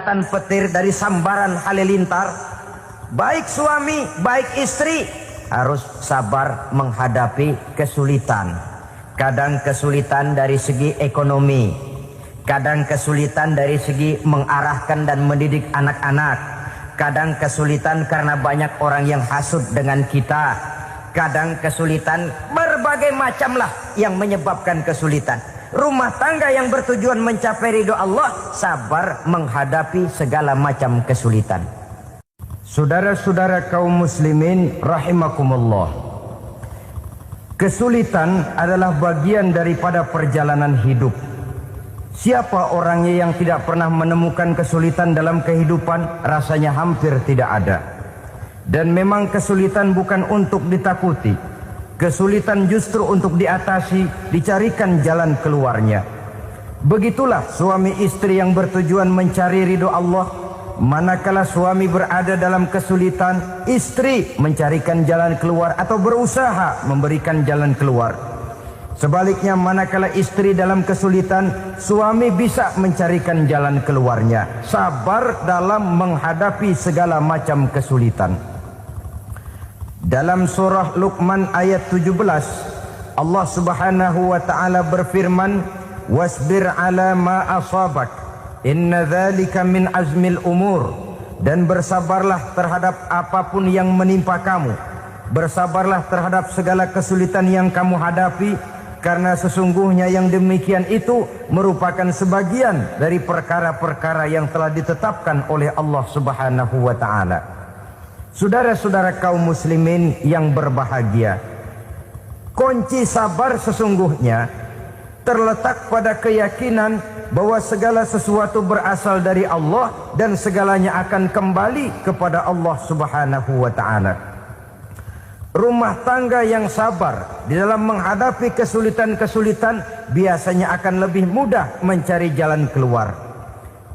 daratan petir dari sambaran halilintar. Baik suami, baik istri harus sabar menghadapi kesulitan. Kadang kesulitan dari segi ekonomi, kadang kesulitan dari segi mengarahkan dan mendidik anak-anak, kadang kesulitan karena banyak orang yang hasut dengan kita, kadang kesulitan berbagai macam lah yang menyebabkan kesulitan. Rumah tangga yang bertujuan mencapai ridho Allah sabar menghadapi segala macam kesulitan. Saudara-saudara kaum muslimin rahimakumullah, kesulitan adalah bagian daripada perjalanan hidup. Siapa orangnya yang tidak pernah menemukan kesulitan dalam kehidupan? Rasanya hampir tidak ada. Dan memang kesulitan bukan untuk ditakuti. Kesulitan justru untuk diatasi, dicarikan jalan keluarnya. Begitulah suami istri yang bertujuan mencari ridho Allah. Manakala suami berada dalam kesulitan, istri mencarikan jalan keluar atau berusaha memberikan jalan keluar. Sebaliknya manakala istri dalam kesulitan, suami bisa mencarikan jalan keluarnya. Sabar dalam menghadapi segala macam kesulitan. Dalam surah Luqman ayat 17, Allah Subhanahu wa taala berfirman, "Wasbir 'ala ma asabak, inna dzalika min azmil umur." Dan bersabarlah terhadap apapun yang menimpa kamu. Bersabarlah terhadap segala kesulitan yang kamu hadapi, karena sesungguhnya yang demikian itu merupakan sebagian dari perkara-perkara yang telah ditetapkan oleh Allah Subhanahu wa taala. Saudara-saudara kaum muslimin yang berbahagia, kunci sabar sesungguhnya terletak pada keyakinan bahwa segala sesuatu berasal dari Allah dan segalanya akan kembali kepada Allah Subhanahu wa taala. Rumah tangga yang sabar di dalam menghadapi kesulitan-kesulitan biasanya akan lebih mudah mencari jalan keluar.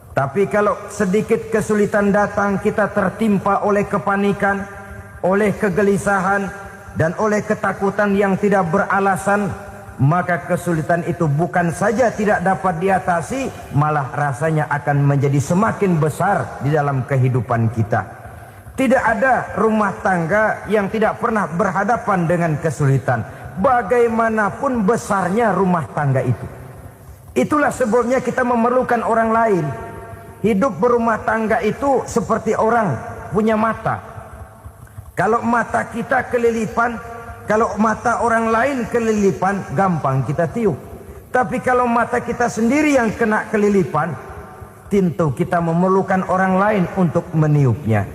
Tapi kalau sedikit kesulitan datang, kita tertimpa oleh kepanikan, oleh kegelisahan, dan oleh ketakutan yang tidak beralasan, maka kesulitan itu bukan saja tidak dapat diatasi, malah rasanya akan menjadi semakin besar di dalam kehidupan kita. Tidak ada rumah tangga yang tidak pernah berhadapan dengan kesulitan, bagaimanapun besarnya rumah tangga itu. Itulah sebabnya kita memerlukan orang lain. Hidup berumah tangga itu seperti orang punya mata. Kalau mata kita kelilipan, kalau mata orang lain kelilipan, gampang kita tiup. Tapi kalau mata kita sendiri yang kena kelilipan, tentu kita memerlukan orang lain untuk meniupnya.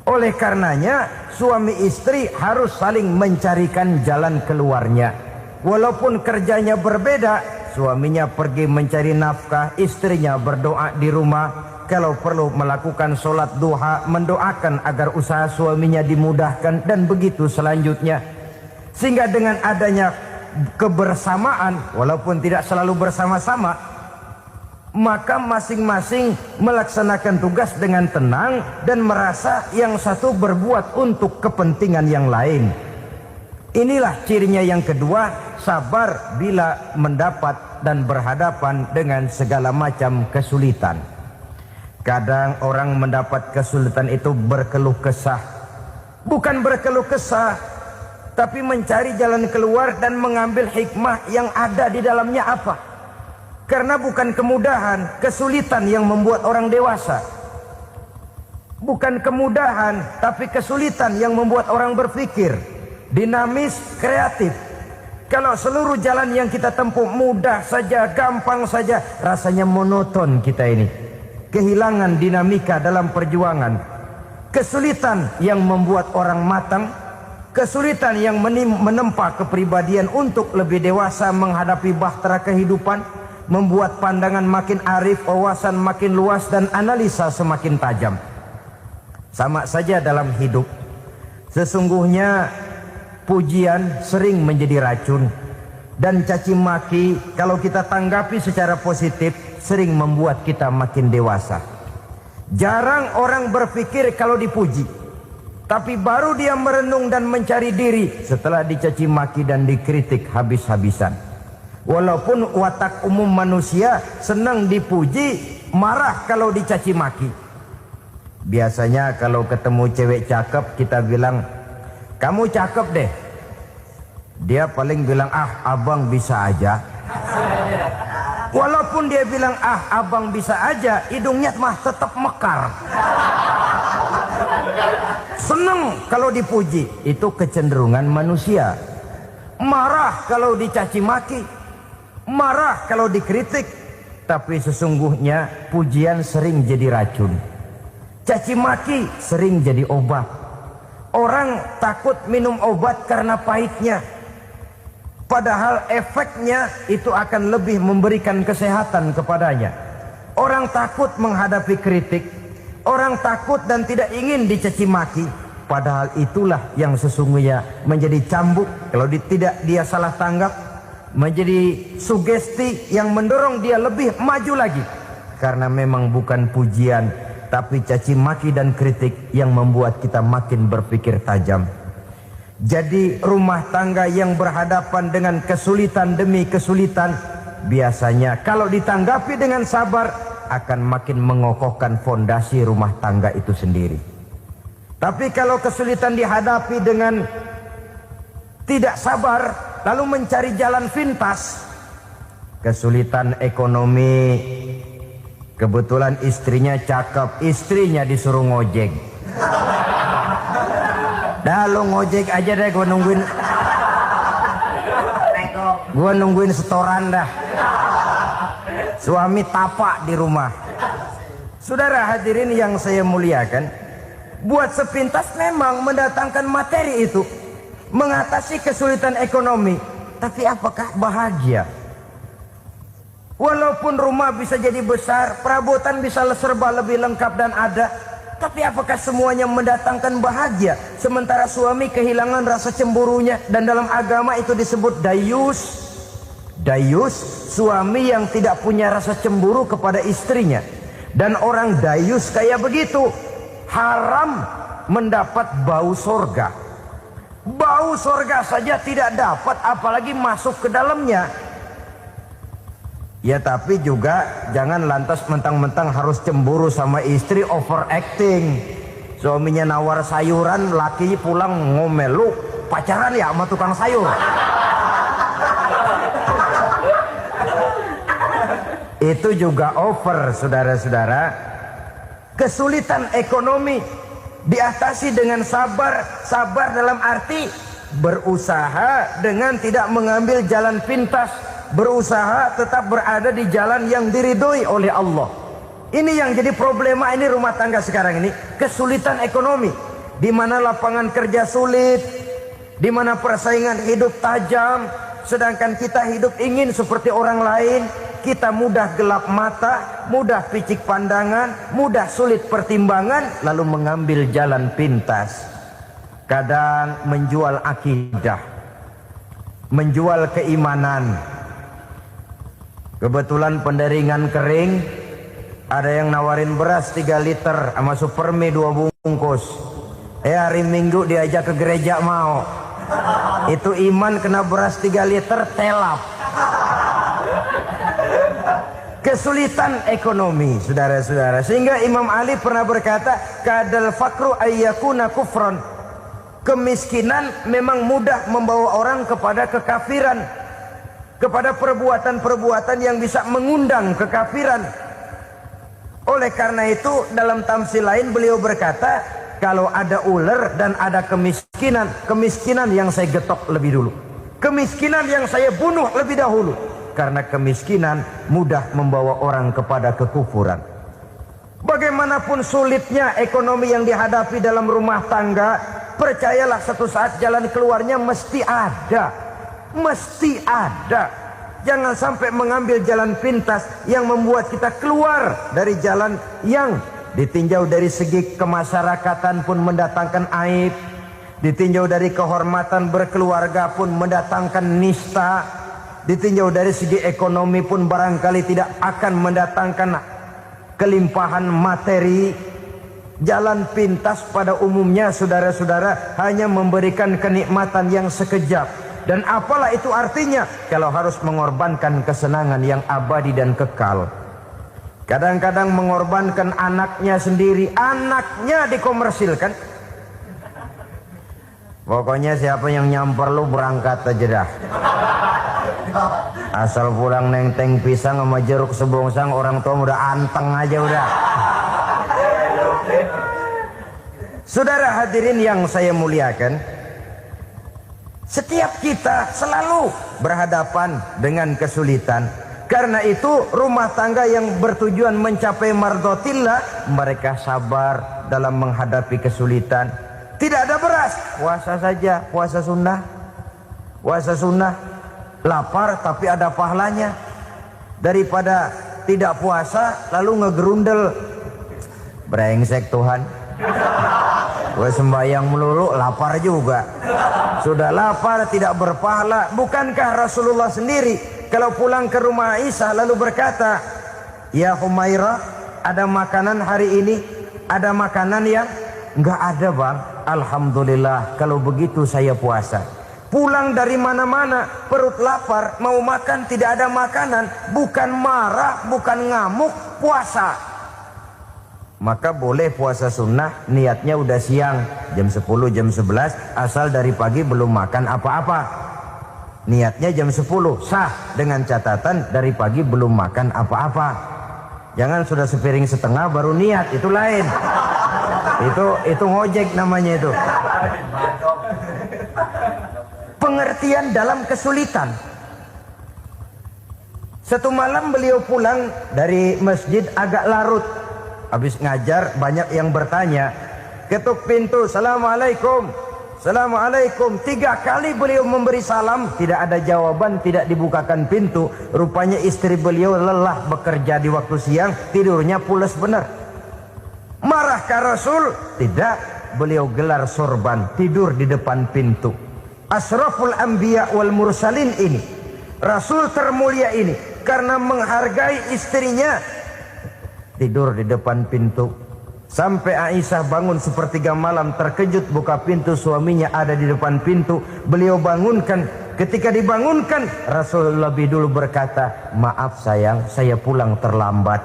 Oleh karenanya, suami istri harus saling mencarikan jalan keluarnya. Walaupun kerjanya berbeda, suaminya pergi mencari nafkah, istrinya berdoa di rumah. Kalau perlu melakukan sholat duha, mendoakan agar usaha suaminya dimudahkan, dan begitu selanjutnya. Sehingga dengan adanya kebersamaan, walaupun tidak selalu bersama-sama, maka masing-masing melaksanakan tugas dengan tenang dan merasa yang satu berbuat untuk kepentingan yang lain. Inilah cirinya yang kedua, sabar bila mendapat dan berhadapan dengan segala macam kesulitan. Kadang orang mendapat kesulitan itu berkeluh kesah. Bukan berkeluh kesah, tapi mencari jalan keluar dan mengambil hikmah yang ada di dalamnya apa. Karena bukan kemudahan, kesulitan yang membuat orang dewasa. Bukan kemudahan, tapi kesulitan yang membuat orang berpikir, dinamis, kreatif. Kalau seluruh jalan yang kita tempuh mudah saja, gampang saja, rasanya monoton kita ini. Kehilangan dinamika dalam perjuangan. Kesulitan yang membuat orang matang, kesulitan yang menempa kepribadian untuk lebih dewasa menghadapi bahtera kehidupan, membuat pandangan makin arif, wawasan makin luas, dan analisa semakin tajam. Sama saja dalam hidup. Sesungguhnya pujian sering menjadi racun, dan caci maki kalau kita tanggapi secara positif sering membuat kita makin dewasa. Jarang orang berpikir kalau dipuji, tapi baru dia merenung dan mencari diri setelah dicaci maki dan dikritik habis-habisan. Walaupun watak umum manusia senang dipuji, marah kalau dicaci maki. Biasanya kalau ketemu cewek cakep kita bilang, kamu cakep deh. Dia paling bilang, ah abang bisa aja. Walaupun dia bilang, ah abang bisa aja, hidungnya mah tetap mekar. Seneng kalau dipuji. Itu kecenderungan manusia. Marah kalau dicaci maki, marah kalau dikritik. Tapi sesungguhnya pujian sering jadi racun, caci maki sering jadi obat. Orang takut minum obat karena pahitnya, padahal efeknya itu akan lebih memberikan kesehatan kepadanya. Orang takut menghadapi kritik, orang takut dan tidak ingin dicaci maki, padahal itulah yang sesungguhnya menjadi cambuk kalau tidak dia salah tanggap, menjadi sugesti yang mendorong dia lebih maju lagi. Karena memang bukan pujian, tapi caci maki dan kritik yang membuat kita makin berpikir tajam. Jadi rumah tangga yang berhadapan dengan kesulitan demi kesulitan, biasanya kalau ditanggapi dengan sabar akan makin mengokohkan fondasi rumah tangga itu sendiri. Tapi kalau kesulitan dihadapi dengan tidak sabar, lalu mencari jalan pintas, kesulitan ekonomi, kebetulan istrinya cakep, istrinya disuruh ngojek. Dah lu ngojek aja deh, gua nungguin setoran dah. Suami tapak di rumah. Saudara hadirin yang saya muliakan, buat sepintas memang mendatangkan materi itu, mengatasi kesulitan ekonomi, tapi apakah bahagia? Walaupun rumah bisa jadi besar, perabotan bisa serba lebih lengkap dan ada, tapi apakah semuanya mendatangkan bahagia? Sementara suami kehilangan rasa cemburunya, dan dalam agama itu disebut dayus. Dayus, suami yang tidak punya rasa cemburu kepada istrinya. Dan orang dayus kayak begitu, haram mendapat bau sorga. Bau sorga saja tidak dapat, apalagi masuk ke dalamnya. Ya tapi juga jangan lantas mentang-mentang harus cemburu sama istri, overacting. Suaminya nawar sayuran, laki pulang ngomel, lu pacaran ya sama tukang sayur. Itu juga over, saudara-saudara. Kesulitan ekonomi diatasi dengan sabar. Sabar dalam arti berusaha dengan tidak mengambil jalan pintas, berusaha tetap berada di jalan yang diridhoi oleh Allah. Ini yang jadi problema ini rumah tangga sekarang ini, kesulitan ekonomi, di mana lapangan kerja sulit, di mana persaingan hidup tajam, sedangkan kita hidup ingin seperti orang lain. Kita mudah gelap mata, mudah picik pandangan, mudah sulit pertimbangan, lalu mengambil jalan pintas. Kadang menjual akidah, menjual keimanan. Kebetulan penderingan kering, ada yang nawarin beras 3 liter sama Supermi 2 bungkus. Hari Minggu diajak ke gereja mau. Itu iman kena beras 3 liter telap. Kesulitan ekonomi, saudara-saudara. Sehingga Imam Ali pernah berkata, kadal fakru ayyakuna kufran. Kemiskinan memang mudah membawa orang kepada kekafiran, kepada perbuatan-perbuatan yang bisa mengundang kekafiran. Oleh karena itu dalam tamsil lain beliau berkata, kalau ada ular dan ada kemiskinan, kemiskinan yang saya getok lebih dulu, kemiskinan yang saya bunuh lebih dahulu. Karena kemiskinan mudah membawa orang kepada kekufuran. Bagaimanapun sulitnya ekonomi yang dihadapi dalam rumah tangga, percayalah satu saat jalan keluarnya mesti ada. Mesti ada. Jangan sampai mengambil jalan pintas yang membuat kita keluar dari jalan yang ditinjau dari segi kemasyarakatan pun mendatangkan aib, ditinjau dari kehormatan berkeluarga pun mendatangkan nista, ditinjau dari segi ekonomi pun barangkali tidak akan mendatangkan kelimpahan materi. Jalan pintas pada umumnya, saudara-saudara, hanya memberikan kenikmatan yang sekejap. Dan apalah itu artinya kalau harus mengorbankan kesenangan yang abadi dan kekal. Kadang-kadang mengorbankan anaknya sendiri, anaknya dikomersilkan. Pokoknya siapa yang nyamper lu berangkat aja dah. Asal pulang nenteng pisang sama jeruk sebongsang, orang tua udah anteng aja udah. Saudara hadirin yang saya muliakan, setiap kita selalu berhadapan dengan kesulitan. Karena itu rumah tangga yang bertujuan mencapai mardhatillah, mereka sabar dalam menghadapi kesulitan. Tidak ada beras, puasa saja, puasa sunnah. Puasa sunnah, lapar tapi ada pahalanya. Daripada tidak puasa lalu ngegerundel. Brengsek Tuhan. Gue sembahyang melulu, lapar juga. Sudah lapar tidak berpahala. Bukankah Rasulullah sendiri kalau pulang ke rumah Aisyah lalu berkata, "Ya Humairah, ada makanan hari ini?" "Ada makanan ya?" "Enggak ada bang." "Alhamdulillah, kalau begitu saya puasa." Pulang dari mana-mana, perut lapar, mau makan tidak ada makanan, bukan marah, bukan ngamuk, puasa. Maka boleh puasa sunnah, niatnya udah siang, jam 10, jam 11, asal dari pagi belum makan apa-apa. Niatnya jam 10, sah, dengan catatan dari pagi belum makan apa-apa. Jangan sudah sepiring setengah baru niat, itu lain. Itu ngojek namanya itu. Pengertian dalam kesulitan. Satu malam beliau pulang dari masjid agak larut. Habis ngajar banyak yang bertanya. Ketuk pintu, "Assalamualaikum." "Assalamualaikum." 3 kali beliau memberi salam, tidak ada jawaban, tidak dibukakan pintu. Rupanya istri beliau lelah bekerja di waktu siang, tidurnya pules benar. Marahkah Rasul? Tidak. Beliau gelar sorban, tidur di depan pintu. Asraful anbiya wal mursalin ini, Rasul termulia ini, karena menghargai istrinya, tidur di depan pintu. Sampai Aisyah bangun sepertiga malam, terkejut buka pintu, suaminya ada di depan pintu. Beliau bangunkan. Ketika dibangunkan, Rasul lebih dulu berkata, "Maaf sayang, saya pulang terlambat."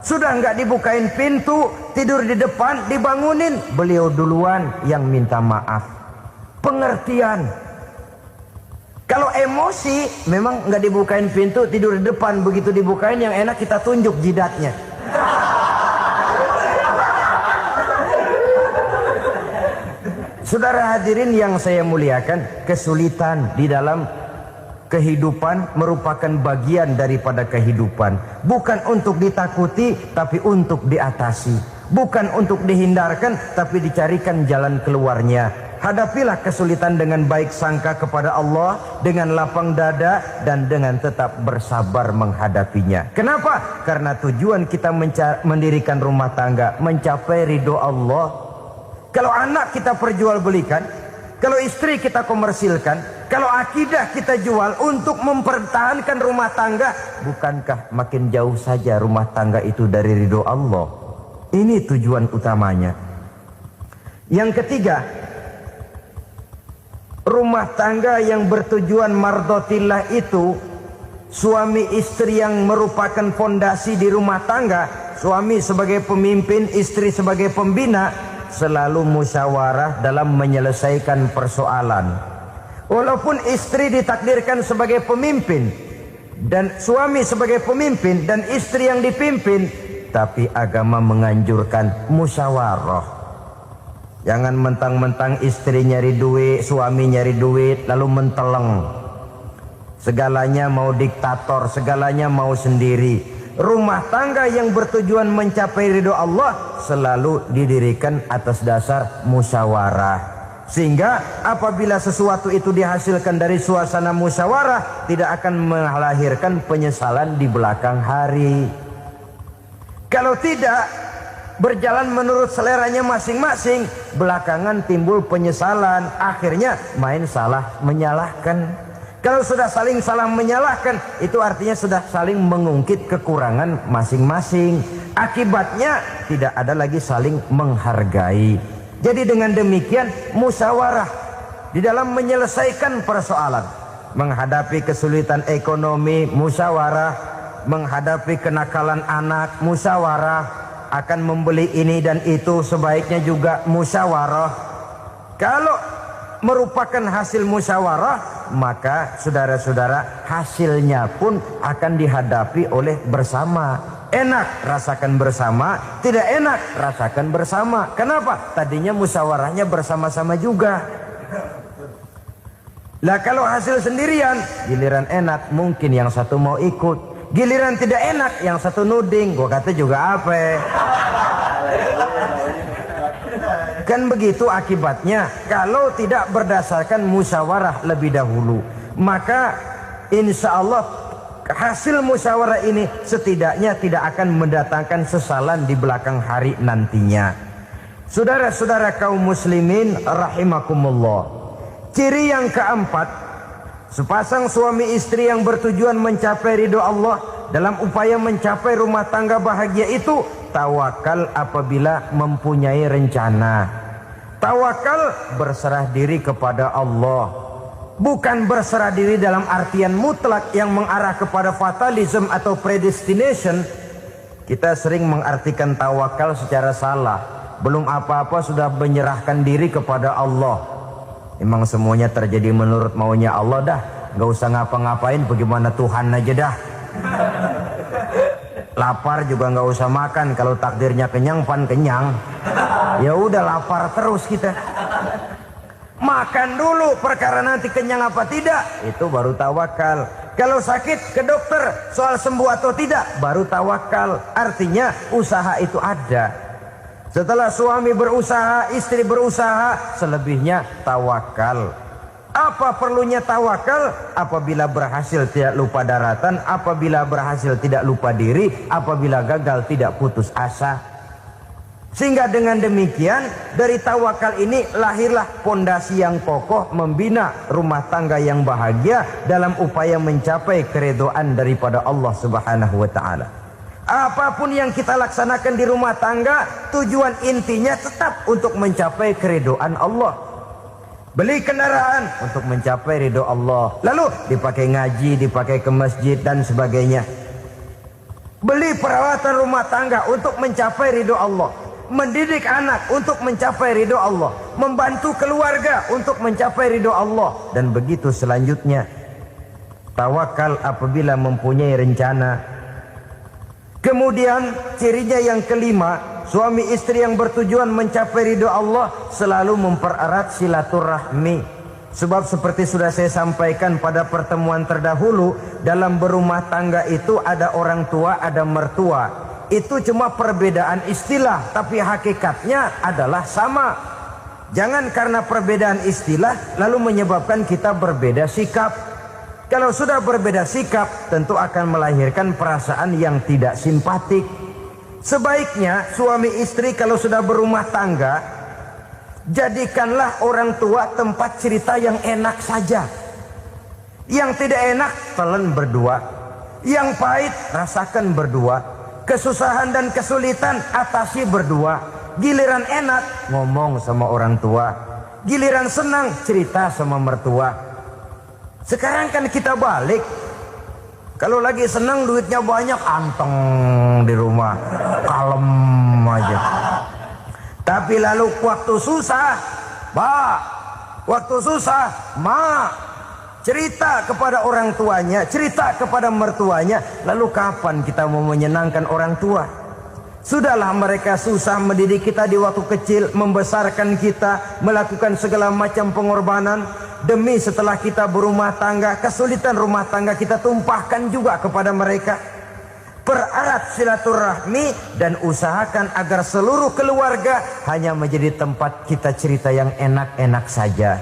Sudah nggak dibukain pintu, tidur di depan, dibangunin, beliau duluan yang minta maaf. Pengertian. Kalau emosi, memang nggak dibukain pintu, tidur di depan. Begitu dibukain, yang enak kita tunjuk jidatnya. Saudara hadirin yang saya muliakan, kesulitan di dalam kehidupan merupakan bagian daripada kehidupan. Bukan untuk ditakuti, tapi untuk diatasi. Bukan untuk dihindarkan, tapi dicarikan jalan keluarnya. Hadapilah kesulitan dengan baik sangka kepada Allah, dengan lapang dada, dan dengan tetap bersabar menghadapinya. Kenapa? Karena tujuan kita mendirikan rumah tangga, mencapai ridho Allah. Kalau anak kita perjualbelikan, kalau istri kita komersilkan, kalau akidah kita jual untuk mempertahankan rumah tangga, bukankah makin jauh saja rumah tangga itu dari ridho Allah? Ini tujuan utamanya. Yang ketiga, rumah tangga yang bertujuan mardhatillah itu, suami istri yang merupakan fondasi di rumah tangga, suami sebagai pemimpin, istri sebagai pembina, selalu musyawarah dalam menyelesaikan persoalan. Walaupun istri ditakdirkan sebagai pemimpin dan suami sebagai pemimpin dan istri yang dipimpin, tapi agama menganjurkan musyawarah. Jangan mentang-mentang istri nyari duit, suami nyari duit, lalu menteleng. Segalanya mau diktator, segalanya mau sendiri. Rumah tangga yang bertujuan mencapai ridho Allah selalu didirikan atas dasar musyawarah. Sehingga apabila sesuatu itu dihasilkan dari suasana musyawarah, tidak akan melahirkan penyesalan di belakang hari. Kalau tidak, berjalan menurut seleranya masing-masing, belakangan timbul penyesalan, akhirnya main salah menyalahkan. Kalau sudah saling salah menyalahkan, itu artinya sudah saling mengungkit kekurangan masing-masing. Akibatnya tidak ada lagi saling menghargai. Jadi dengan demikian musyawarah di dalam menyelesaikan persoalan. Menghadapi kesulitan ekonomi, musyawarah. menghadapi kenakalan anak, musyawarah. Akan membeli ini dan itu, sebaiknya juga musyawarah. Kalau merupakan hasil musyawarah, maka saudara-saudara, hasilnya pun akan dihadapi oleh bersama. Enak rasakan bersama, tidak enak rasakan bersama. Kenapa? Tadinya musyawarahnya bersama-sama juga. Lah kalau hasil sendirian, giliran enak mungkin yang satu mau ikut, giliran tidak enak yang satu nuding. Gua kata juga apa? Kan begitu akibatnya kalau tidak berdasarkan musyawarah lebih dahulu. Maka insya Allah hasil musyawarah ini setidaknya tidak akan mendatangkan sesalan di belakang hari nantinya. Saudara-saudara kaum muslimin rahimakumullah. Ciri yang keempat, sepasang suami istri yang bertujuan mencapai ridho Allah dalam upaya mencapai rumah tangga bahagia itu tawakal apabila mempunyai rencana. Tawakal berserah diri kepada Allah. Bukan berserah diri dalam artian mutlak yang mengarah kepada fatalism atau predestination. Kita sering mengartikan tawakal secara salah. Belum apa-apa sudah menyerahkan diri kepada Allah. Emang semuanya terjadi menurut maunya Allah dah. Gak usah ngapa-ngapain, bagaimana Tuhan aja dah. Lapar juga gak usah makan. Kalau takdirnya kenyang, pan kenyang. Ya udah lapar terus kita. Makan dulu perkara nanti kenyang apa tidak, itu baru tawakal. Kalau sakit ke dokter soal sembuh atau tidak, baru tawakal. Artinya usaha itu ada. Setelah suami berusaha, istri berusaha, selebihnya tawakal. Apa perlunya tawakal? Apabila berhasil tidak lupa daratan, apabila berhasil tidak lupa diri, apabila gagal tidak putus asa. Sehingga dengan demikian dari tawakal ini lahirlah pondasi yang kokoh membina rumah tangga yang bahagia dalam upaya mencapai keridhaan daripada Allah Subhanahu wa taala. Apapun yang kita laksanakan di rumah tangga, tujuan intinya tetap untuk mencapai keridhaan Allah. Beli kendaraan untuk mencapai ridho Allah, lalu dipakai ngaji, dipakai ke masjid dan sebagainya. Beli peralatan rumah tangga untuk mencapai ridho Allah. Mendidik anak untuk mencapai ridho Allah, membantu keluarga untuk mencapai ridho Allah, dan begitu selanjutnya. Tawakal apabila mempunyai rencana. Kemudian cirinya yang kelima, suami istri yang bertujuan mencapai ridho Allah selalu mempererat silaturahmi. Sebab seperti sudah saya sampaikan pada pertemuan terdahulu, dalam berumah tangga itu ada orang tua, ada mertua. Itu cuma perbedaan istilah, tapi hakikatnya adalah sama. Jangan karena perbedaan istilah lalu menyebabkan kita berbeda sikap. Kalau sudah berbeda sikap, tentu akan melahirkan perasaan yang tidak simpatik. Sebaiknya suami istri kalau sudah berumah tangga, jadikanlah orang tua tempat cerita yang enak saja. Yang tidak enak telan berdua, yang pahit rasakan berdua. Kesusahan dan kesulitan atasi berdua. Giliran enak ngomong sama orang tua, giliran senang cerita sama mertua. Sekarang kan kita balik. Kalau lagi senang duitnya banyak, anteng di rumah, kalem aja. Tapi lalu waktu susah, waktu susah, cerita kepada orang tuanya, cerita kepada mertuanya. Lalu kapan kita mau menyenangkan orang tua? Sudahlah mereka susah mendidik kita di waktu kecil, membesarkan kita, melakukan segala macam pengorbanan. Demi setelah kita berumah tangga, kesulitan rumah tangga kita tumpahkan juga kepada mereka. Pererat silaturahmi dan usahakan agar seluruh keluarga hanya menjadi tempat kita cerita yang enak-enak saja.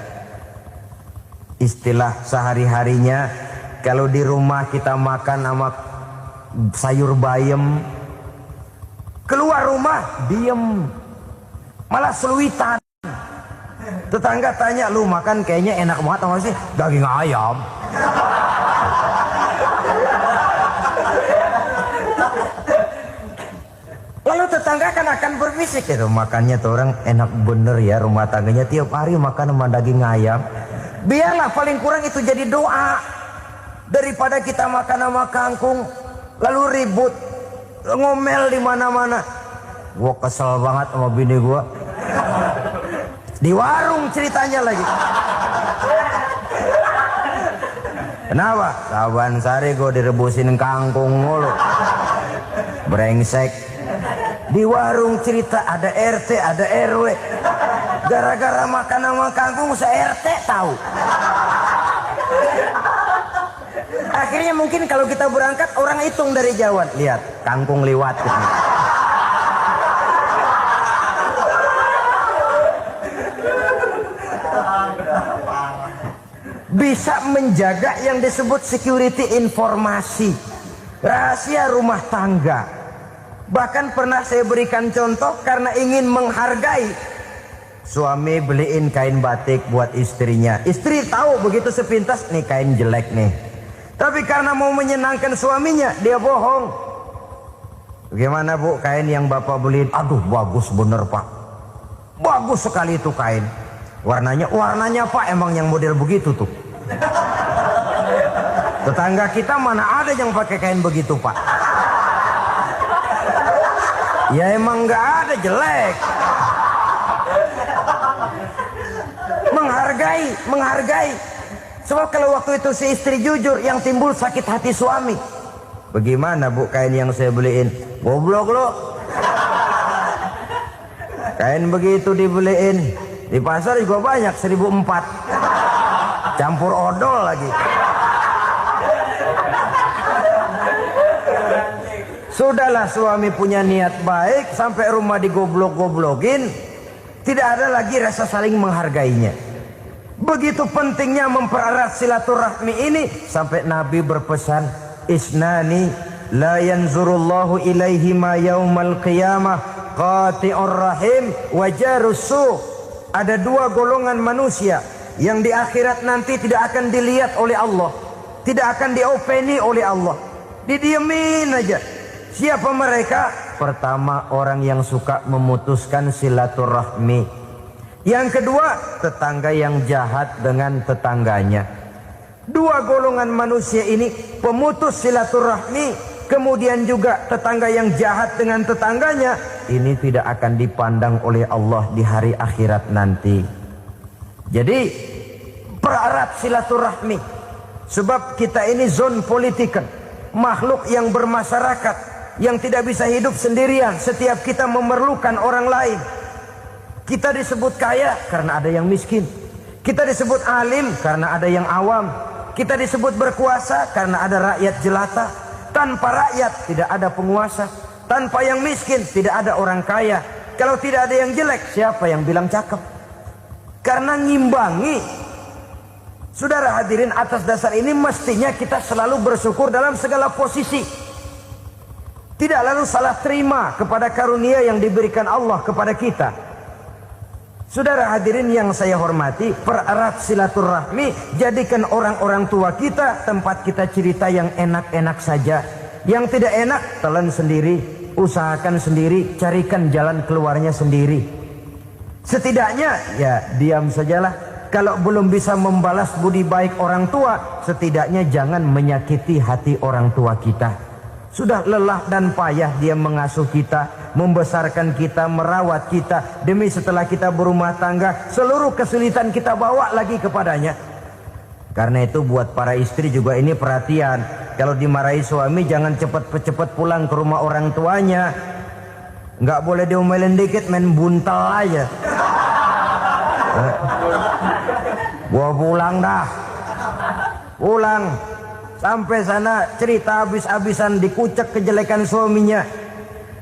Istilah sehari-harinya, kalau di rumah kita makan sama sayur bayam, keluar rumah diem, malah seluitan. Tetangga tanya, lu makan kayaknya enak banget apa sih? Daging ayam. Lalu tetangga kan akan berbisik, itu makannya tuh orang enak bener ya, rumah tangganya tiap hari makan sama daging ayam. Biarlah paling kurang itu jadi doa. Daripada kita makan sama kangkung, lalu ribut, ngomel di mana-mana. Gua kesel banget sama bini gua. Di warung ceritanya lagi. Kenapa? Saban sari gua direbusin kangkung mulu. Brengsek. Di warung cerita ada RT, ada RW. Gara-gara makan sama kangkung se-RT tahu. Akhirnya mungkin kalau kita berangkat orang hitung dari jauh. Lihat, kangkung liwat. Bisa menjaga yang disebut security informasi, rahasia rumah tangga. Bahkan pernah saya berikan contoh karena ingin menghargai. Suami beliin kain batik buat istrinya. Istri tahu begitu sepintas, nih kain jelek nih. Tapi karena mau menyenangkan suaminya, dia bohong. Bagaimana bu, kain yang bapak beliin? Aduh bagus bener pak. Bagus sekali itu kain. Warnanya pak emang yang model begitu tuh. Tetangga kita mana ada yang pakai kain begitu pak? Ya emang nggak ada, jelek. Menghargai. Sebab kalau waktu itu si istri jujur, yang timbul sakit hati suami. Bagaimana bu kain yang saya beliin? Goblok lo. Kain begitu dibeliin di pasar juga banyak 1.400. Campur odol lagi. Sudahlah suami punya niat baik, sampai rumah digoblok-goblokin, tidak ada lagi rasa saling menghargainya. Begitu pentingnya mempererat silaturahmi ini, sampai Nabi berpesan, isnani la yanzurullahu ilaihima yaumal qiyamah qati'ur rahim wa jarus su'. Ada dua golongan manusia yang di akhirat nanti tidak akan dilihat oleh Allah, tidak akan diopeni oleh Allah, didiemin aja. Siapa mereka? Pertama, orang yang suka memutuskan silaturahmi. Yang kedua, tetangga yang jahat dengan tetangganya. Dua golongan manusia ini, pemutus silaturahmi, kemudian juga tetangga yang jahat dengan tetangganya, ini tidak akan dipandang oleh Allah di hari akhirat nanti. Jadi pererat silaturahmi. Sebab kita ini zon politiken, makhluk yang bermasyarakat, yang tidak bisa hidup sendirian. Setiap kita memerlukan orang lain. Kita disebut kaya karena ada yang miskin. Kita disebut alim karena ada yang awam. Kita disebut berkuasa karena ada rakyat jelata. Tanpa rakyat tidak ada penguasa. Tanpa yang miskin tidak ada orang kaya. Kalau tidak ada yang jelek, siapa yang bilang cakep? Karena ngimbangi. Saudara hadirin, atas dasar ini mestinya kita selalu bersyukur dalam segala posisi. Tidak lalu salah terima kepada karunia yang diberikan Allah kepada kita. Saudara hadirin yang saya hormati, pererat silaturahmi, jadikan orang-orang tua kita tempat kita cerita yang enak-enak saja. Yang tidak enak, telan sendiri, usahakan sendiri, carikan jalan keluarnya sendiri. Setidaknya ya diam sajalah. Kalau belum bisa membalas budi baik orang tua, setidaknya jangan menyakiti hati orang tua kita. Sudah lelah dan payah dia mengasuh kita, membesarkan kita, merawat kita. Demi setelah kita berumah tangga, seluruh kesulitan kita bawa lagi kepadanya. Karena itu buat para istri juga ini perhatian. Kalau dimarahi suami, jangan cepat-cepat pulang ke rumah orang tuanya. Nggak boleh diomelin dikit, main buntal aja. Gua pulang dah. Pulang. Sampai sana cerita habis-habisan, dikucek kejelekan suaminya.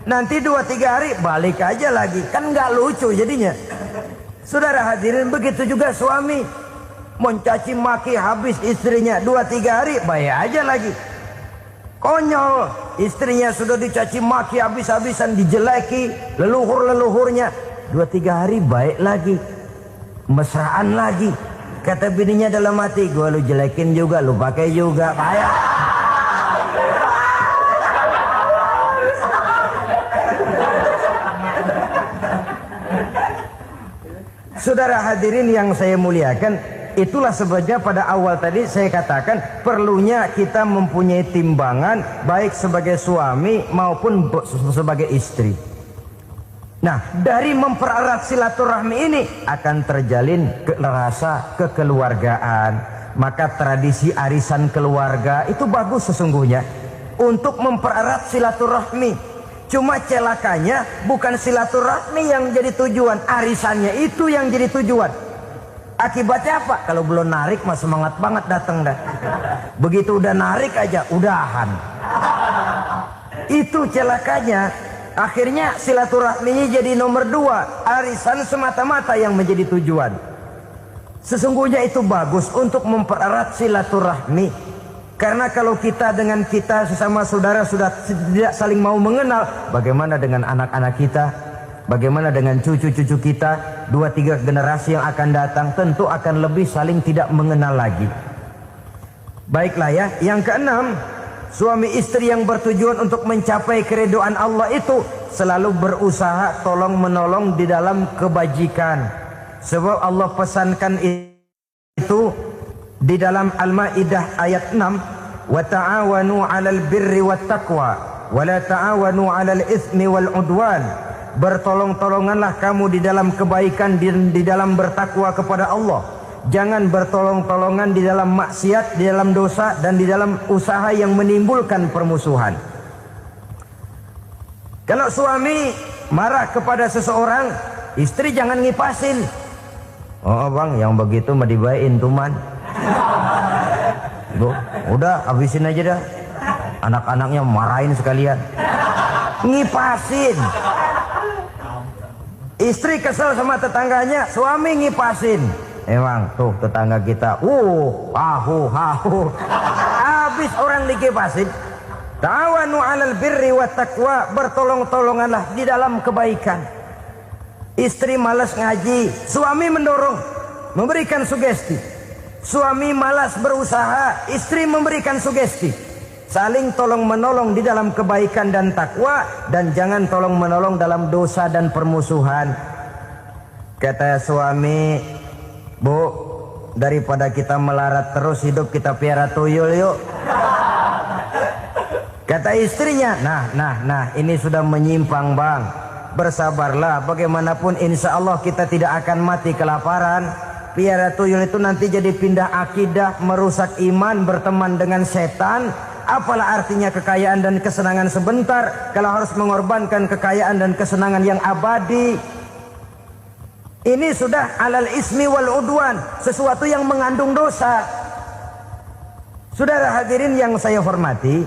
Nanti 2-3 hari balik aja lagi. Kan nggak lucu jadinya. Saudara hadirin, begitu juga suami. Mencaci maki habis istrinya, 2-3 hari bayar aja lagi. Konyol, istrinya sudah dicaci maki habis-habisan, dijeleki leluhur-leluhurnya, 2-3 hari baik lagi, mesraan lagi. Kata bininya dalam hati, gua lu jelekin juga, lu pakai juga, payah. Saudara hadirin yang saya muliakan, Itulah sebabnya pada awal tadi saya katakan perlunya kita mempunyai timbangan baik sebagai suami maupun sebagai istri. Nah, dari mempererat silaturahmi ini akan terjalin rasa kekeluargaan. Maka tradisi arisan keluarga itu bagus sesungguhnya untuk mempererat silaturahmi. Cuma celakanya bukan silaturahmi yang jadi tujuan, arisannya itu yang jadi tujuan. Akibatnya apa? Kalau belum narik mah semangat banget datang dah. Begitu udah narik aja udahan. Itu celakanya. Akhirnya silaturahminya jadi nomor 2, arisan semata-mata yang menjadi tujuan. Sesungguhnya itu bagus untuk mempererat silaturahmi. Karena kalau kita dengan kita sesama saudara sudah tidak saling mau mengenal, bagaimana dengan anak-anak kita? Bagaimana dengan cucu-cucu kita? 2-3 generasi yang akan datang tentu akan lebih saling tidak mengenal lagi. Baiklah ya, yang keenam, suami istri yang bertujuan untuk mencapai keridhaan Allah itu selalu berusaha tolong menolong di dalam kebajikan. Sebab Allah pesankan itu di dalam Al-Maidah ayat 6, wa ta'awanu 'alal birri wat taqwa wa la ta'awanu 'alal itsmi wal 'udwan. Bertolong-tolonganlah kamu di dalam kebaikan, di dalam bertakwa kepada Allah. Jangan bertolong-tolongan di dalam maksiat, di dalam dosa, dan di dalam usaha yang menimbulkan permusuhan. Kalau suami marah kepada seseorang, istri jangan ngipasin. Oh bang, yang begitu mah dibayain tuman. Udah habisin aja dah. Anak-anaknya marahin sekalian. Ngipasin. Istri kesel sama tetangganya, suami ngipasin. Emang tuh tetangga kita, hahu. Habis orang dikipasin. Ta'awanu 'alal birri wat taqwa, bertolong-tolonganlah di dalam kebaikan. Istri malas ngaji, suami mendorong, memberikan sugesti. Suami malas berusaha, istri memberikan sugesti. Saling tolong menolong di dalam kebaikan dan takwa, dan jangan tolong menolong dalam dosa dan permusuhan. Kata suami, Bu, daripada kita melarat terus hidup, kita piara tuyul yuk. Kata istrinya, nah ini sudah menyimpang bang. Bersabarlah, bagaimanapun insya Allah kita tidak akan mati kelaparan. Piara tuyul itu nanti jadi pindah akidah, merusak iman, berteman dengan setan. Apalah artinya kekayaan dan kesenangan sebentar kalau harus mengorbankan kekayaan dan kesenangan yang abadi. Ini sudah alal ismi wal udwan, sesuatu yang mengandung dosa. Saudara hadirin yang saya hormati,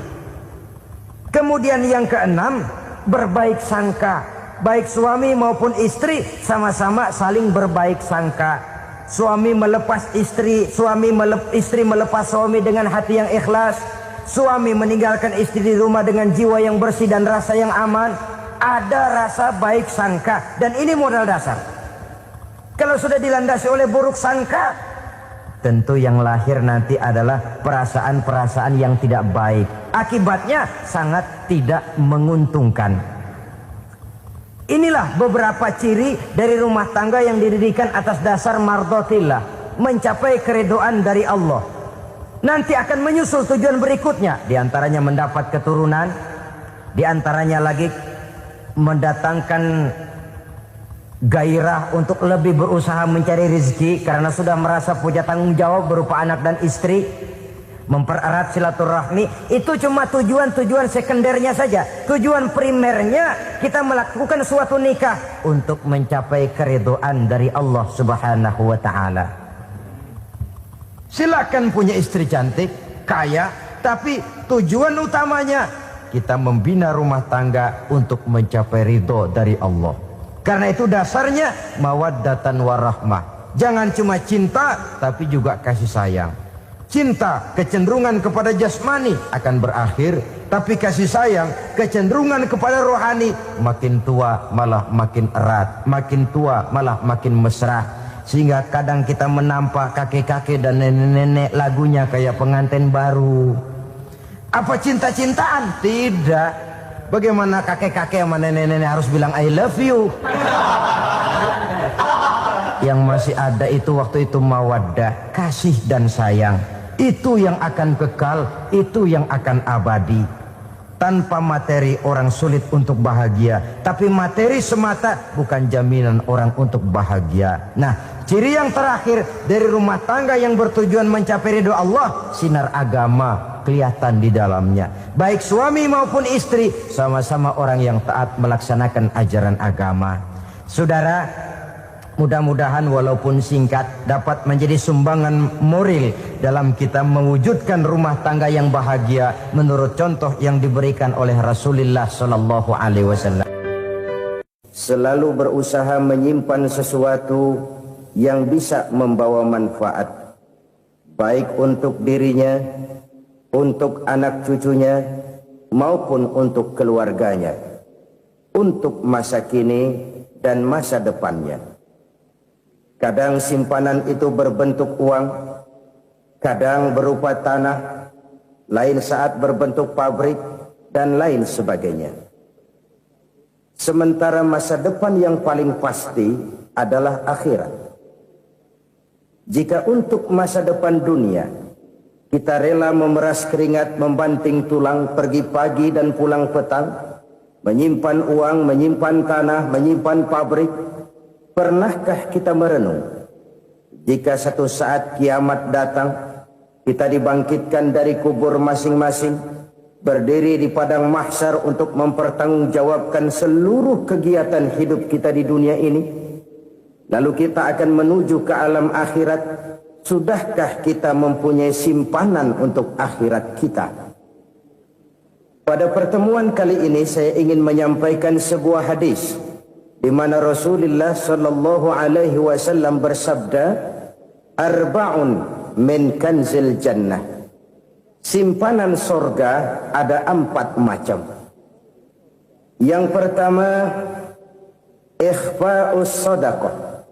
kemudian yang keenam, berbaik sangka. Baik suami maupun istri sama-sama saling berbaik sangka. Suami melepas istri, istri melepas suami dengan hati yang ikhlas. Suami meninggalkan istri di rumah dengan jiwa yang bersih dan rasa yang aman. Ada rasa baik sangka, dan ini modal dasar. Kalau sudah dilandasi oleh buruk sangka, tentu yang lahir nanti adalah perasaan-perasaan yang tidak baik. Akibatnya sangat tidak menguntungkan. Inilah beberapa ciri dari rumah tangga yang didirikan atas dasar mardhatillah, mencapai keridhaan dari Allah. Nanti akan menyusul tujuan berikutnya, diantaranya mendapat keturunan, diantaranya lagi mendatangkan gairah untuk lebih berusaha mencari rezeki karena sudah merasa punya tanggung jawab berupa anak dan istri. Mempererat silaturahmi itu cuma tujuan-tujuan sekundernya saja. Tujuan primernya kita melakukan suatu nikah untuk mencapai keridhaan dari Allah Subhanahu wa taala. Silakan punya istri cantik, kaya, tapi tujuan utamanya kita membina rumah tangga untuk mencapai ridho dari Allah. Karena itu dasarnya mawaddatan warahmah. Jangan cuma cinta, tapi juga kasih sayang. Cinta, kecenderungan kepada jasmani akan berakhir, tapi kasih sayang, kecenderungan kepada rohani, makin tua malah makin erat, makin tua malah makin mesra. Sehingga kadang kita menampak kakek-kakek dan nenek-nenek lagunya kayak pengantin baru. Apa cinta-cintaan? Tidak. Bagaimana kakek-kakek sama nenek-nenek harus bilang I love you? yang masih ada itu waktu itu mawaddah, kasih dan sayang. Itu yang akan kekal, itu yang akan abadi. Tanpa materi orang sulit untuk bahagia, tapi materi semata bukan jaminan orang untuk bahagia. Nah, ciri yang terakhir dari rumah tangga yang bertujuan mencapai ridho Allah, sinar agama kelihatan di dalamnya. Baik suami maupun istri sama-sama orang yang taat melaksanakan ajaran agama. Saudara, mudah-mudahan walaupun singkat dapat menjadi sumbangan moral dalam kita mewujudkan rumah tangga yang bahagia menurut contoh yang diberikan oleh Rasulullah sallallahu alaihi wasallam. Selalu berusaha menyimpan sesuatu yang bisa membawa manfaat, baik untuk dirinya, untuk anak cucunya, maupun untuk keluarganya, untuk masa kini dan masa depannya. Kadang simpanan itu berbentuk uang, kadang berupa tanah, lain saat berbentuk pabrik, dan lain sebagainya. Sementara masa depan yang paling pasti adalah akhirat. Jika untuk masa depan dunia kita rela memeras keringat, membanting tulang, pergi pagi dan pulang petang, menyimpan uang, menyimpan tanah, menyimpan pabrik, pernahkah kita merenung jika satu saat kiamat datang, kita dibangkitkan dari kubur masing-masing, berdiri di padang mahsyar untuk mempertanggungjawabkan seluruh kegiatan hidup kita di dunia ini, lalu kita akan menuju ke alam akhirat. Sudahkah kita mempunyai simpanan untuk akhirat kita? Pada pertemuan kali ini saya ingin menyampaikan sebuah hadis di mana Rasulullah sallallahu alaihi wasallam bersabda, "Arba'un min kanzil jannah." Simpanan sorga ada 4 macam. Yang pertama, ikhfa'us shadaqah,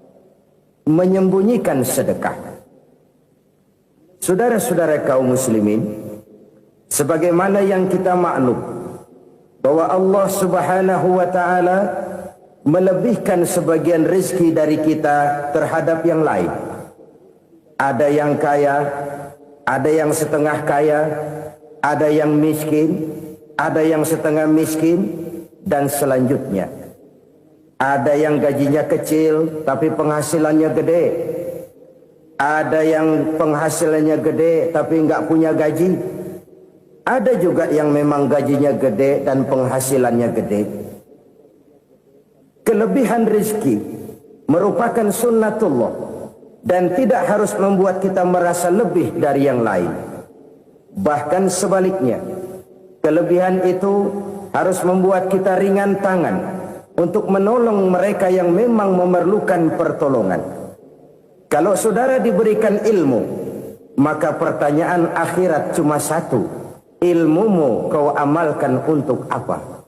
menyembunyikan sedekah. Saudara-saudara kaum muslimin, sebagaimana yang kita maklum bahwa Allah Subhanahu wa taala melebihkan sebagian rezeki dari kita terhadap yang lain. Ada yang kaya, ada yang setengah kaya, ada yang miskin, ada yang setengah miskin, dan selanjutnya. Ada yang gajinya kecil tapi penghasilannya gede. Ada yang penghasilannya gede tapi nggak punya gaji. Ada juga yang memang gajinya gede dan penghasilannya gede. Kelebihan rezeki merupakan sunnatullah dan tidak harus membuat kita merasa lebih dari yang lain. Bahkan sebaliknya, kelebihan itu harus membuat kita ringan tangan untuk menolong mereka yang memang memerlukan pertolongan. Kalau saudara diberikan ilmu, maka pertanyaan akhirat cuma satu: ilmumu kau amalkan untuk apa?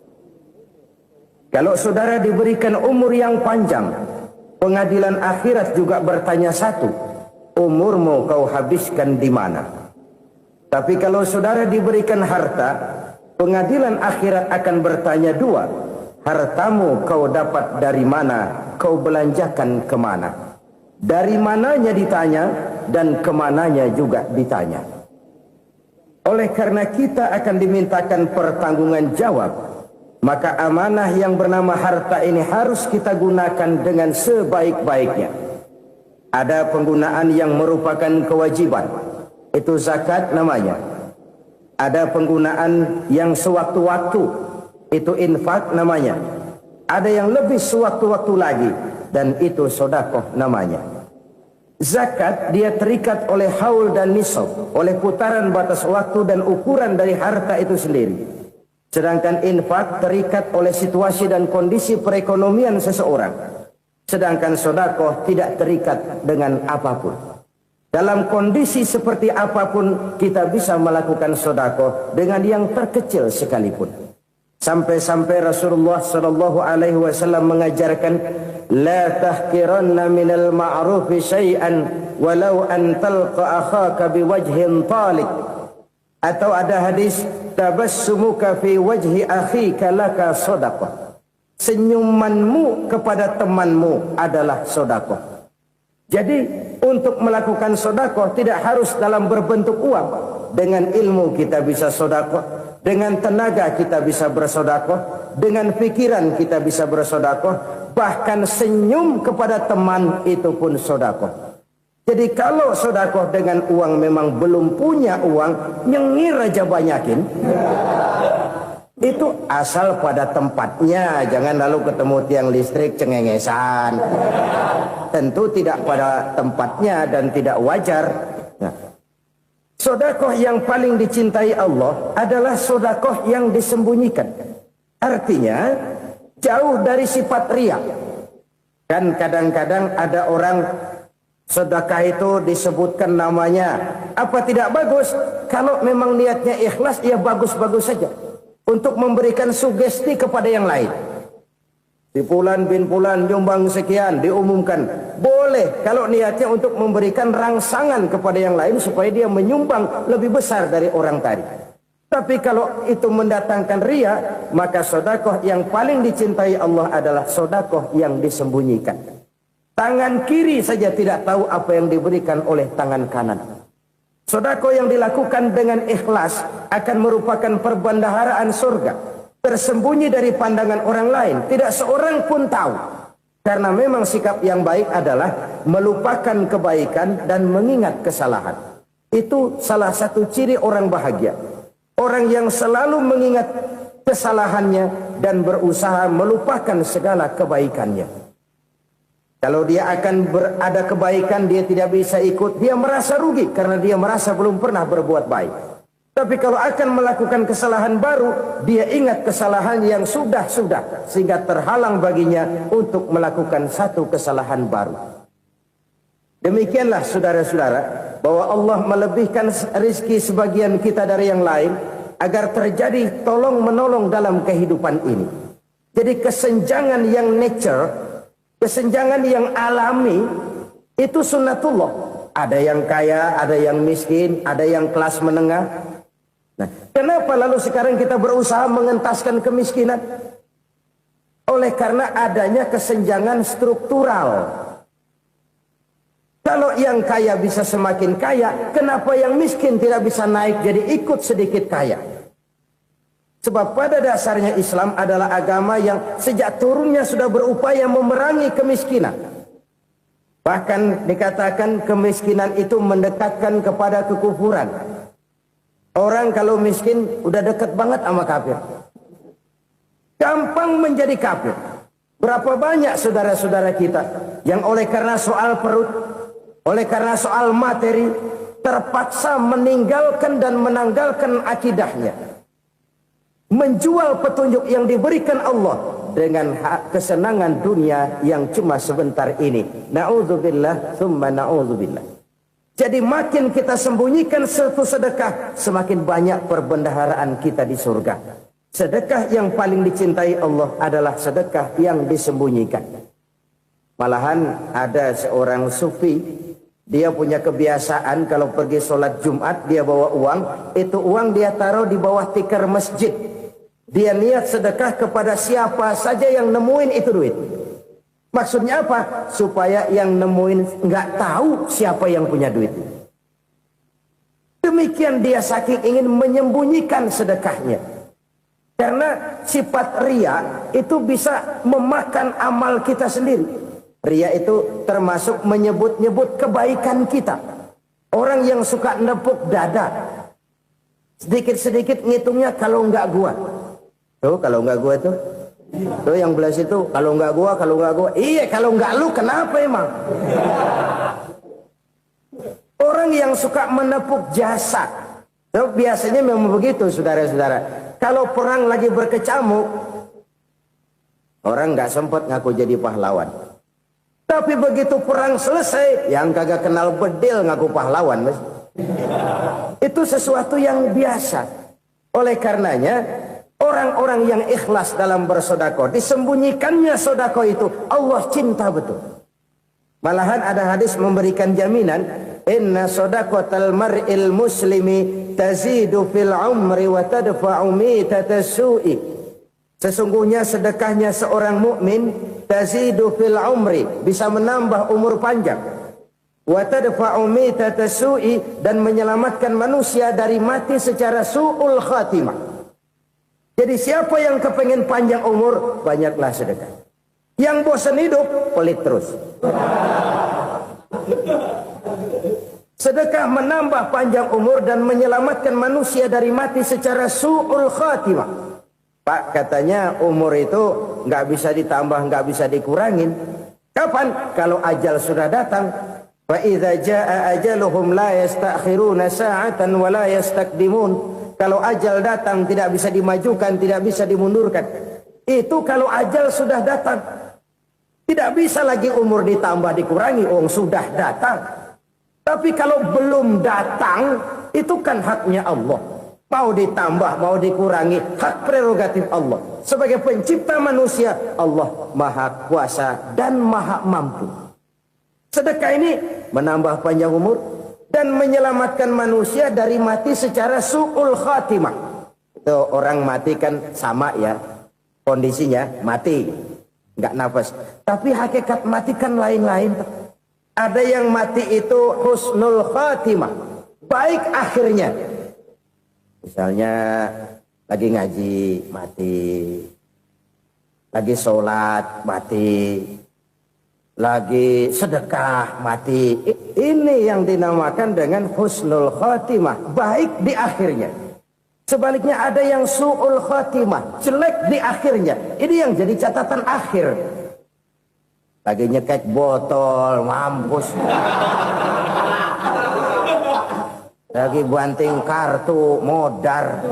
Kalau saudara diberikan umur yang panjang, pengadilan akhirat juga bertanya satu: umurmu kau habiskan di mana? Tapi kalau saudara diberikan harta, pengadilan akhirat akan bertanya 2: hartamu kau dapat dari mana? Kau belanjakan kemana? Dari mananya ditanya dan kemananya juga ditanya. Oleh karena kita akan dimintakan pertanggungan jawab, maka amanah yang bernama harta ini harus kita gunakan dengan sebaik-baiknya. Ada penggunaan yang merupakan kewajiban, itu zakat namanya. Ada penggunaan yang sewaktu-waktu, itu infak namanya. Ada yang lebih sewaktu-waktu lagi, dan itu sedekah namanya. Zakat dia terikat oleh haul dan nisab, oleh putaran batas waktu dan ukuran dari harta itu sendiri. Sedangkan infak terikat oleh situasi dan kondisi perekonomian seseorang. Sedangkan sedekah tidak terikat dengan apapun. Dalam kondisi seperti apapun kita bisa melakukan sedekah dengan yang terkecil sekalipun. Sampai-sampai Rasulullah sallallahu alaihi wasallam mengajarkan, la tahqiranna minal ma'rufi syai'an walau an talqa akhaka biwajhin talik. Atau ada hadis, tabassumuka fi wajhi akhika laka shadaqah. Senyumanmu kepada temanmu adalah sedekah. Jadi untuk melakukan sedekah tidak harus dalam berbentuk uang. Dengan ilmu kita bisa sedekah, dengan tenaga kita bisa bersedekah, dengan pikiran kita bisa bersedekah, bahkan senyum kepada teman itu pun sedekah. Jadi kalau sedekah dengan uang memang belum punya uang, nyengir aja banyakin. Itu asal pada tempatnya, jangan lalu ketemu tiang listrik cengengesan. Tentu tidak pada tempatnya dan tidak wajar. Nah, sedekah yang paling dicintai Allah adalah sedekah yang disembunyikan. Artinya jauh dari sifat riya. Dan kadang-kadang ada orang sedekah itu disebutkan namanya. Apa tidak bagus? Kalau memang niatnya ikhlas, ya bagus-bagus saja. Untuk memberikan sugesti kepada yang lain. Si Fulan bin Fulan nyumbang sekian, diumumkan. Boleh kalau niatnya untuk memberikan rangsangan kepada yang lain supaya dia menyumbang lebih besar dari orang tadi. Tapi kalau itu mendatangkan riya, maka sedekah yang paling dicintai Allah adalah sedekah yang disembunyikan. Tangan kiri saja tidak tahu apa yang diberikan oleh tangan kanan. Sedekah yang dilakukan dengan ikhlas akan merupakan perbendaharaan surga, tersembunyi dari pandangan orang lain, tidak seorang pun tahu. Karena memang sikap yang baik adalah melupakan kebaikan dan mengingat kesalahan. Itu salah satu ciri orang bahagia. Orang yang selalu mengingat kesalahannya dan berusaha melupakan segala kebaikannya. Kalau dia akan ada kebaikan, dia tidak bisa ikut, dia merasa rugi karena dia merasa belum pernah berbuat baik. Tapi kalau akan melakukan kesalahan baru, dia ingat kesalahan yang sudah-sudah, sehingga terhalang baginya untuk melakukan satu kesalahan baru. Demikianlah saudara-saudara, bahwa Allah melebihkan rizki sebagian kita dari yang lain, agar terjadi tolong-menolong dalam kehidupan ini. Jadi kesenjangan yang nature, kesenjangan yang alami, itu sunnatullah. Ada yang kaya, ada yang miskin, ada yang kelas menengah. Nah, kenapa lalu sekarang kita berusaha mengentaskan kemiskinan? Oleh karena adanya kesenjangan struktural. Kalau yang kaya bisa semakin kaya, kenapa yang miskin tidak bisa naik jadi ikut sedikit kaya? Sebab pada dasarnya Islam adalah agama yang sejak turunnya sudah berupaya memerangi kemiskinan. Bahkan dikatakan kemiskinan itu mendekatkan kepada kekufuran. Orang kalau miskin udah dekat banget sama kafir. Gampang menjadi kafir. Berapa banyak saudara-saudara kita yang oleh karena soal perut, oleh karena soal materi, terpaksa meninggalkan dan menanggalkan akidahnya. Menjual petunjuk yang diberikan Allah dengan kesenangan dunia yang cuma sebentar ini. Na'udzubillah, thumma na'udzubillah. Jadi makin kita sembunyikan satu sedekah, semakin banyak perbendaharaan kita di surga. Sedekah yang paling dicintai Allah adalah sedekah yang disembunyikan. Malahan ada seorang sufi, dia punya kebiasaan kalau pergi sholat Jumat dia bawa uang, itu uang dia taruh di bawah tikar masjid. Dia niat sedekah kepada siapa saja yang nemuin itu duit. Maksudnya apa? Supaya yang nemuin nggak tahu siapa yang punya duit. Demikian dia saking ingin menyembunyikan sedekahnya. Karena sifat riya itu bisa memakan amal kita sendiri. Riya itu termasuk menyebut-nyebut kebaikan kita. Orang yang suka nepuk dada, sedikit-sedikit ngitungnya kalau nggak gua. Tuh kalau nggak gua tuh yang belah situ, kalau nggak gua, kalau nggak gua. Iya, kalau nggak lu kenapa emang? Orang yang suka menepuk jasa, tuh biasanya memang begitu, saudara-saudara. Kalau perang lagi berkecamuk, orang nggak sempat ngaku jadi pahlawan. Tapi begitu perang selesai, yang kagak kenal bedil ngaku pahlawan, mas. Itu sesuatu yang biasa. Oleh karenanya, orang-orang yang ikhlas dalam bersedekah, disembunyikannya sedekah itu, Allah cinta betul. Malahan ada hadis memberikan jaminan, inna sedaqatal mar'il muslimi tazidu fil umri wa tadfa'u mitatas su'i. Sesungguhnya sedekahnya seorang mukmin tazidu fil umri, bisa menambah umur panjang, wa tadfa'u mitata su'i, dan menyelamatkan manusia dari mati secara su'ul khatimah. Jadi siapa yang kepengen panjang umur, banyaklah sedekah. Yang bosan hidup, pelit terus. Sedekah menambah panjang umur dan menyelamatkan manusia dari mati secara su'ul khatimah. Pak, katanya umur itu nggak bisa ditambah, nggak bisa dikurangin. Kapan? Kalau ajal sudah datang. Fa idza jaa ajaluhum la yastakhiruna sa'atan wa la yastakdimun. Kalau ajal datang tidak bisa dimajukan, tidak bisa dimundurkan. Itu kalau ajal sudah datang. Tidak bisa lagi umur ditambah dikurangi, sudah datang. Tapi kalau belum datang, itu kan haknya Allah. Mau ditambah, mau dikurangi, hak prerogatif Allah. Sebagai pencipta manusia, Allah Maha Kuasa dan Maha Mampu. Sedekah ini menambah panjang umur dan menyelamatkan manusia dari mati secara su'ul khatimah. Itu orang mati kan sama ya, kondisinya mati, nggak nafas. Tapi hakikat mati kan lain-lain. Ada yang mati itu husnul khatimah, baik akhirnya. Misalnya lagi ngaji mati, lagi sholat mati, lagi sedekah mati. Ini yang dinamakan dengan husnul khatimah, baik di akhirnya. Sebaliknya ada yang su'ul khatimah, jelek di akhirnya. Ini yang jadi catatan akhir. Lagi nyekek botol, mampus. Lagi banting kartu, modar.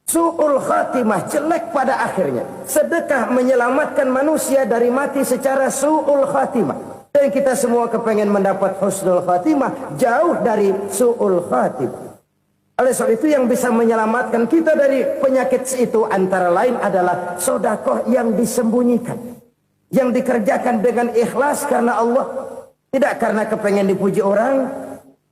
Su'ul khatimah, jelek pada akhirnya. Sedekah menyelamatkan manusia dari mati secara su'ul khatimah. Dan kita semua kepengen mendapat husnul khatimah, jauh dari su'ul khatimah. Oleh sebab itu yang bisa menyelamatkan kita dari penyakit itu antara lain adalah sedekah yang disembunyikan, yang dikerjakan dengan ikhlas karena Allah, tidak karena kepengen dipuji orang,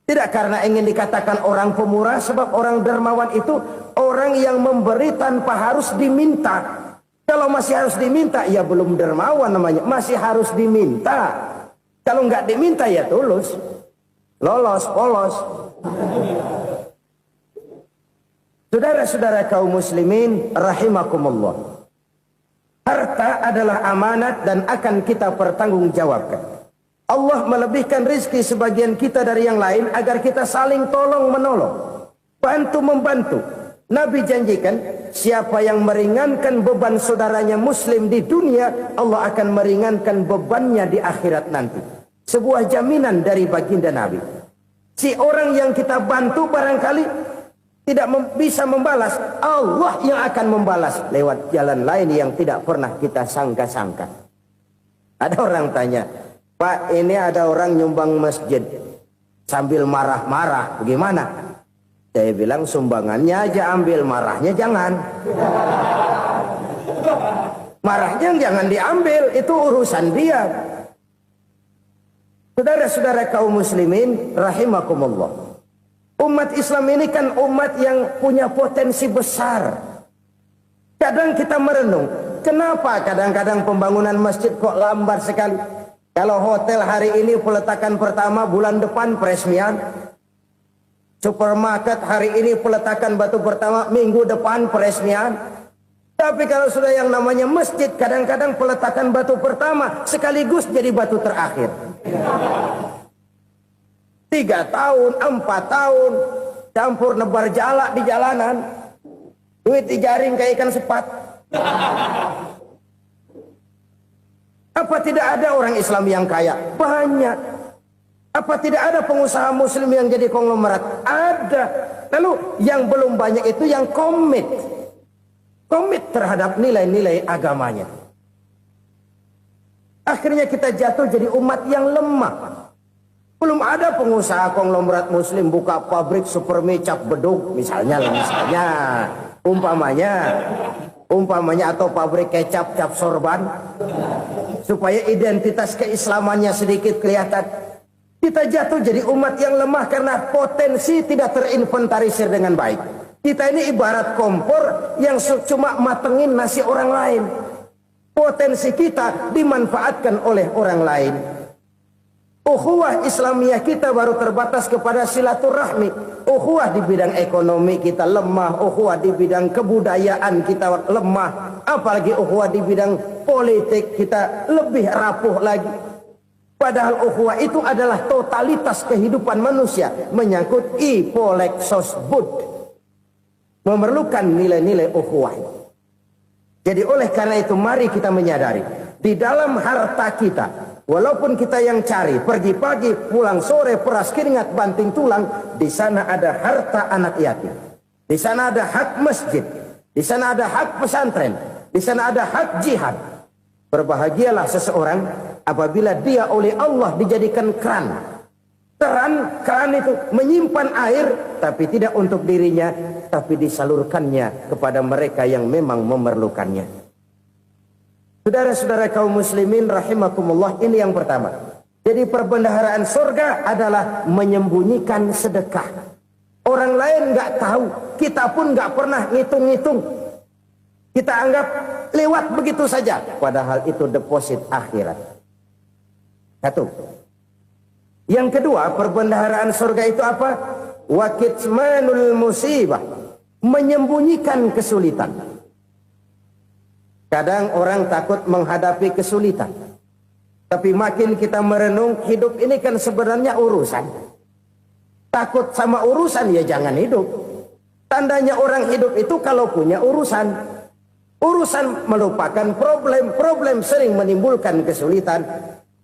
tidak karena ingin dikatakan orang pemurah. Sebab orang dermawan itu orang yang memberi tanpa harus diminta. Kalau masih harus diminta, ya belum dermawan namanya, masih harus diminta. Kalau nggak diminta ya tulus, lolos, polos. Saudara-saudara kaum muslimin rahimakumullah. Harta adalah amanat dan akan kita pertanggungjawabkan. Allah melebihkan rizki sebagian kita dari yang lain agar kita saling tolong menolong, bantu membantu. Nabi janjikan siapa yang meringankan beban saudaranya muslim di dunia, Allah akan meringankan bebannya di akhirat nanti. Sebuah jaminan dari baginda Nabi. Si orang yang kita bantu barangkali tidak bisa membalas, Allah yang akan membalas lewat jalan lain yang tidak pernah kita sangka-sangka. Ada orang tanya, Pak, ini ada orang nyumbang masjid sambil marah-marah, bagaimana? Saya bilang sumbangannya aja ambil, marahnya jangan. Marahnya jangan diambil, itu urusan dia. Saudara-saudara kaum muslimin rahimakumullah. Umat Islam ini kan umat yang punya potensi besar. Kadang kita merenung, kenapa kadang-kadang pembangunan masjid kok lambat sekali? Kalau hotel hari ini peletakan pertama, bulan depan peresmian. Supermarket hari ini peletakan batu pertama, minggu depan peresmian. Tapi kalau sudah yang namanya masjid, kadang-kadang peletakan batu pertama sekaligus jadi batu terakhir. 3 tahun, 4 tahun, campur nebar jalak di jalanan, duit dijaring kayak ikan sepat. Apa tidak ada orang Islam yang kaya? Banyak. Apa tidak ada pengusaha muslim yang jadi konglomerat? Ada. Lalu yang belum banyak itu yang komit terhadap nilai-nilai agamanya. Akhirnya kita jatuh jadi umat yang lemah. Belum ada pengusaha konglomerat muslim buka pabrik supermi cap beduk misalnya umpamanya atau pabrik kecap cap sorban supaya identitas keislamannya sedikit kelihatan. Kita jatuh jadi umat yang lemah karena potensi tidak terinventarisir dengan baik. Kita ini ibarat kompor yang cuma matengin nasi orang lain. Potensi kita dimanfaatkan oleh orang lain. Ukhuwah Islamiyah kita baru terbatas kepada silaturahmi. Ukhuwah di bidang ekonomi kita lemah, ukhuwah di bidang kebudayaan kita lemah, apalagi ukhuwah di bidang politik kita lebih rapuh lagi. Padahal ukhuwah itu adalah totalitas kehidupan manusia, menyangkut ipolexos bud, memerlukan nilai-nilai ukhuwah. Jadi oleh karena itu mari kita menyadari di dalam harta kita, walaupun kita yang cari, pergi pagi, pulang sore, peras keringat, banting tulang, di sana ada harta anak yatim. Di sana ada hak masjid. Di sana ada hak pesantren. Di sana ada hak jihad. Berbahagialah seseorang apabila dia oleh Allah dijadikan keran. Keran itu menyimpan air, tapi tidak untuk dirinya, tapi disalurkannya kepada mereka yang memang memerlukannya. Saudara-saudara kaum muslimin rahimakumullah, ini yang pertama. Jadi perbendaharaan surga adalah menyembunyikan sedekah. Orang lain nggak tahu, kita pun nggak pernah ngitung-ngitung. Kita anggap lewat begitu saja, padahal itu deposit akhirat. Satu. Yang kedua, perbendaharaan surga itu apa? Wa kitmanul musibah, menyembunyikan kesulitan. Kadang orang takut menghadapi kesulitan. Tapi makin kita merenung, hidup ini kan sebenarnya urusan. Takut sama urusan ya jangan hidup. Tandanya orang hidup itu kalau punya urusan. Urusan melupakan problem. Problem sering menimbulkan kesulitan.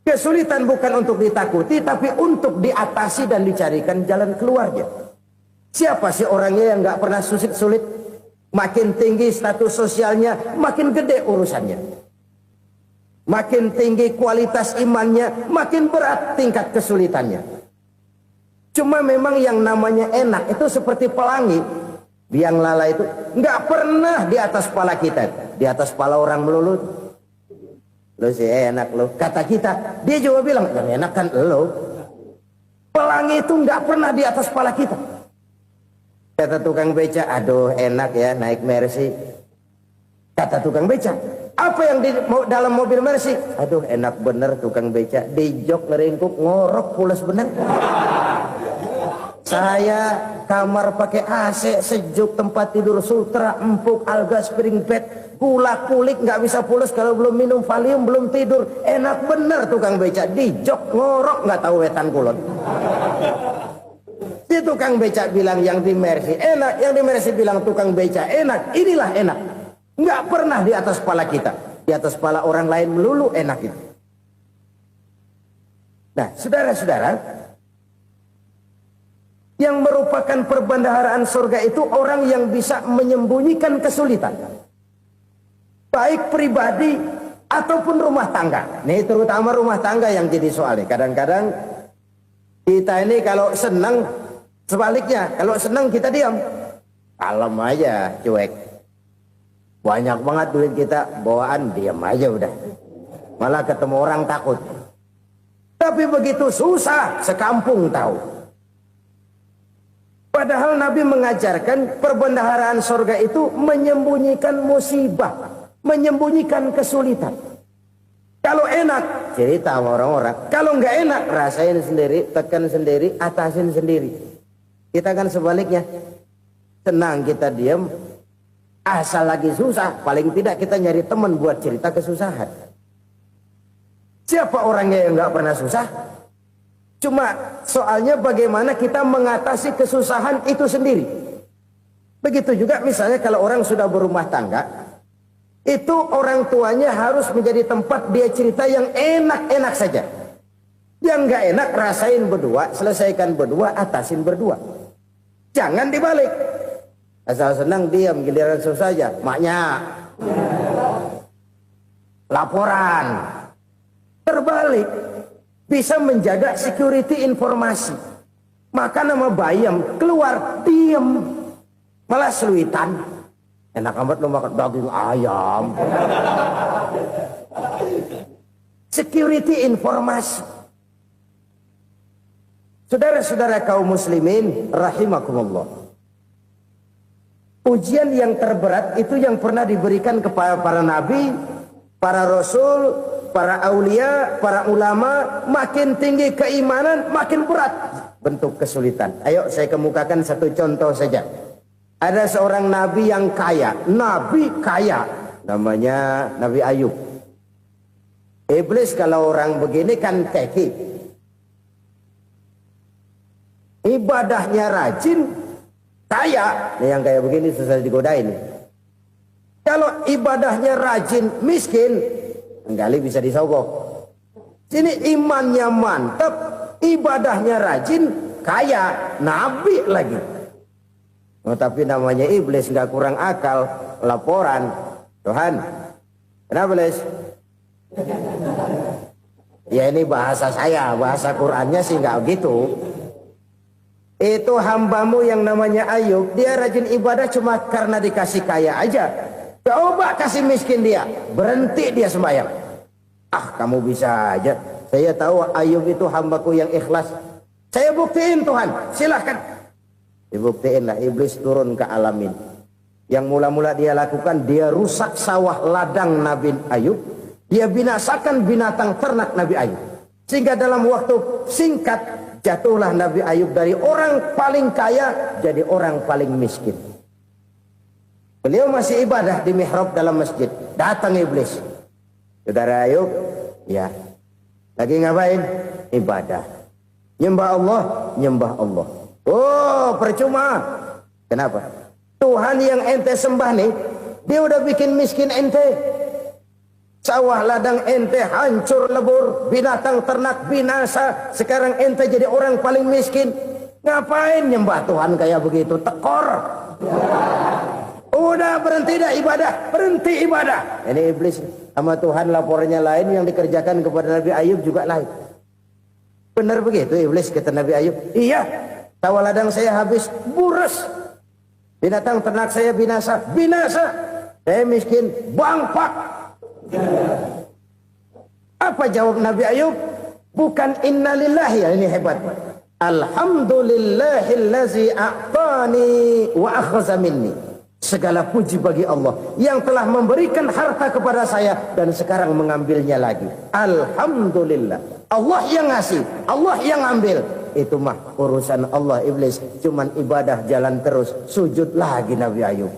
Kesulitan bukan untuk ditakuti, tapi untuk diatasi dan dicarikan jalan keluarnya. Siapa sih orangnya yang nggak pernah sulit-sulit? Makin tinggi status sosialnya, makin gede urusannya. Makin tinggi kualitas imannya, makin berat tingkat kesulitannya. Cuma memang yang namanya enak itu seperti pelangi. Biang lala itu nggak pernah di atas kepala kita, di atas kepala orang melulu. Lo sih enak lo, kata kita. Dia juga bilang yang enak kan lo. Pelangi itu nggak pernah di atas kepala kita. Kata tukang beca, aduh enak ya naik Mercy. Kata tukang beca, apa yang di dalam mobil Mercy? Aduh enak bener tukang beca, di jok ngeringkuk ngorok pulas bener. Saya kamar pakai AC sejuk, tempat tidur sutra, empuk, alga, spring bed, kulak kulik nggak bisa pulas kalau belum minum Valium, belum tidur. Enak bener tukang beca, di jok ngorok nggak tahu wetan kulon. Si tukang beca bilang yang di Mercy enak, yang di Mercy bilang tukang beca enak. Inilah enak. Nggak pernah di atas kepala kita, di atas kepala orang lain melulu enak itu. Nah, saudara-saudara, yang merupakan perbendaharaan surga itu orang yang bisa menyembunyikan kesulitan, baik pribadi ataupun rumah tangga. Nih terutama rumah tangga yang jadi soalnya. Kadang-kadang kita ini kalau senang, sebaliknya kalau senang kita diam, kalem aja, cuek. Banyak banget duit kita bawaan, diam aja udah. Malah ketemu orang takut. Tapi begitu susah, sekampung tahu. Padahal Nabi mengajarkan perbendaharaan surga itu menyembunyikan musibah, menyembunyikan kesulitan. Kalau enak, cerita sama orang-orang. Kalau nggak enak, rasain sendiri, tekan sendiri, atasin sendiri. Kita kan sebaliknya. Senang kita diam, asal lagi susah, paling tidak kita nyari teman buat cerita kesusahan. Siapa orangnya yang nggak pernah susah? Cuma soalnya bagaimana kita mengatasi kesusahan itu sendiri. Begitu juga misalnya kalau orang sudah berumah tangga, itu orang tuanya harus menjadi tempat dia cerita yang enak-enak saja. Yang nggak enak rasain berdua, selesaikan berdua, atasin berdua. Jangan dibalik. Asal senang diam, giliran susah saja. Maknya laporan. Terbalik. Bisa menjaga security informasi. Maka nama bayam keluar diam, malah seluitan. Enak amat lo makan daging ayam. Security informasi. Saudara-saudara kaum muslimin rahimakumullah. Ujian yang terberat itu yang pernah diberikan kepada para nabi para rasul, para aulia, para ulama, makin tinggi keimanan, makin berat bentuk kesulitan. Ayo saya kemukakan satu contoh saja. Ada seorang nabi yang kaya, namanya Nabi Ayub. Iblis kalau orang begini kan keki. Ibadahnya rajin, kaya. Nih yang kayak begini susah digodain. Kalau ibadahnya rajin, miskin, kali bisa disogok. Sini imannya mantap, ibadahnya rajin, kaya, nabi lagi. Oh, tapi namanya iblis nggak kurang akal. Laporan, Tuhan, kenapa Les? Ya ini bahasa saya, bahasa Qurannya sih nggak gitu. Itu hambamu yang namanya Ayub, dia rajin ibadah cuma karena dikasih kaya aja. Coba kasih miskin dia, berhenti dia sembahyang. Ah, kamu bisa aja. Saya tahu Ayub itu hambaku yang ikhlas. Saya buktiin Tuhan, silahkan. Dibuktiin lah, iblis turun ke alamin. Yang mula-mula dia lakukan, dia rusak sawah ladang Nabi Ayub. Dia binasakan binatang ternak Nabi Ayub. Sehingga dalam waktu singkat, jatuhlah Nabi Ayub dari orang paling kaya, jadi orang paling miskin. Beliau masih ibadah di mihrab dalam masjid. Datang iblis. Saudara Ayub, ya. Lagi ngapain? Ibadah. Nyembah Allah, nyembah Allah. Oh, percuma. Kenapa? Tuhan yang ente sembah nih, dia udah bikin miskin ente. Sawah ladang ente hancur lebur, binatang ternak binasa. Sekarang ente jadi orang paling miskin. Ngapain nyembah Tuhan kayak begitu? Tekor. Udah berhenti dah ibadah, berhenti ibadah. Ini iblis sama Tuhan laporannya lain, yang dikerjakan kepada Nabi Ayub juga lain. Benar begitu iblis, kata Nabi Ayub. Iya, sawah ladang saya habis, buras. Binatang ternak saya binasa, binasa. Saya miskin, bangpak. Apa jawab Nabi Ayub? Bukan innalillahi, ya ini hebat. Alhamdulillahillazi a'tani wa akhza minni. Segala puji bagi Allah yang telah memberikan harta kepada saya dan sekarang mengambilnya lagi. Alhamdulillah. Allah yang ngasih, Allah yang ambil. Itu mah urusan Allah. Iblis cuman ibadah jalan terus, sujud lagi Nabi Ayub.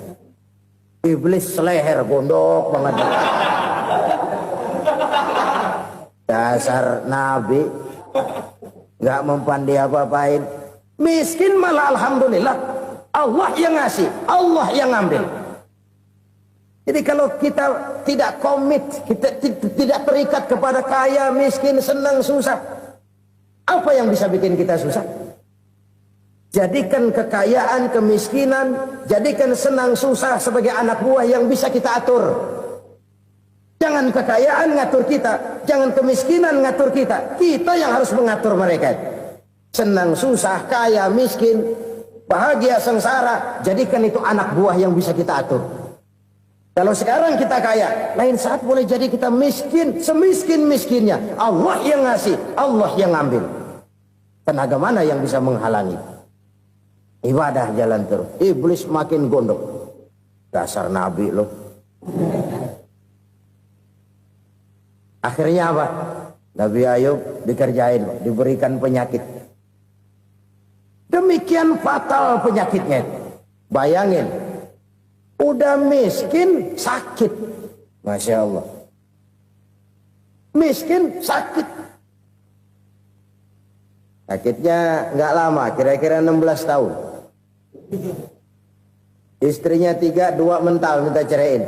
Iblis seleher gondok banget. Dasar Nabi nggak mempan dia apa-apain. Miskin malah alhamdulillah. Allah yang ngasih, Allah yang ambil. Jadi kalau kita tidak komit, kita tidak terikat kepada kaya, miskin, senang, susah, apa yang bisa bikin kita susah? Jadikan kekayaan, kemiskinan, jadikan senang, susah sebagai anak buah yang bisa kita atur. Jangan kekayaan ngatur kita, jangan kemiskinan ngatur kita. Kita yang harus mengatur mereka. Senang, susah, kaya, miskin, bahagia, sengsara, jadikan itu anak buah yang bisa kita atur. Kalau sekarang kita kaya, lain saat boleh jadi kita miskin, semiskin-miskinnya. Allah yang ngasih, Allah yang ambil. Tenaga mana yang bisa menghalangi? Ibadah jalan terus. Iblis makin gondok. Dasar Nabi loh. Akhirnya apa? Nabi Ayub dikerjain, diberikan penyakit. Demikian fatal penyakitnya. Bayangin, udah miskin, sakit. Masya Allah. Miskin, sakit. Sakitnya nggak lama, kira-kira 16 tahun. Istrinya 3, 2 mental minta ceraiin.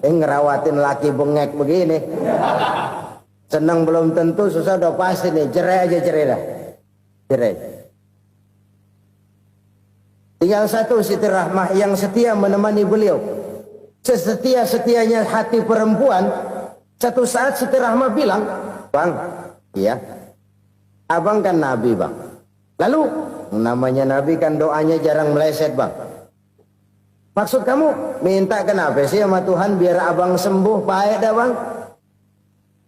Ngerawatin laki bengek begini. Senang belum tentu, susah udah pasti nih. Cerai aja, cerai dah. Cerai. Tinggal satu Siti Rahmah yang setia menemani beliau. Sesetia-setianya hati perempuan. Satu saat Siti Rahmah bilang, "Bang, iya, abang kan Nabi, Bang. Lalu, namanya Nabi kan doanya jarang meleset, Bang. Maksud kamu minta kenapa sih sama Tuhan biar abang sembuh, baik dah, Bang?"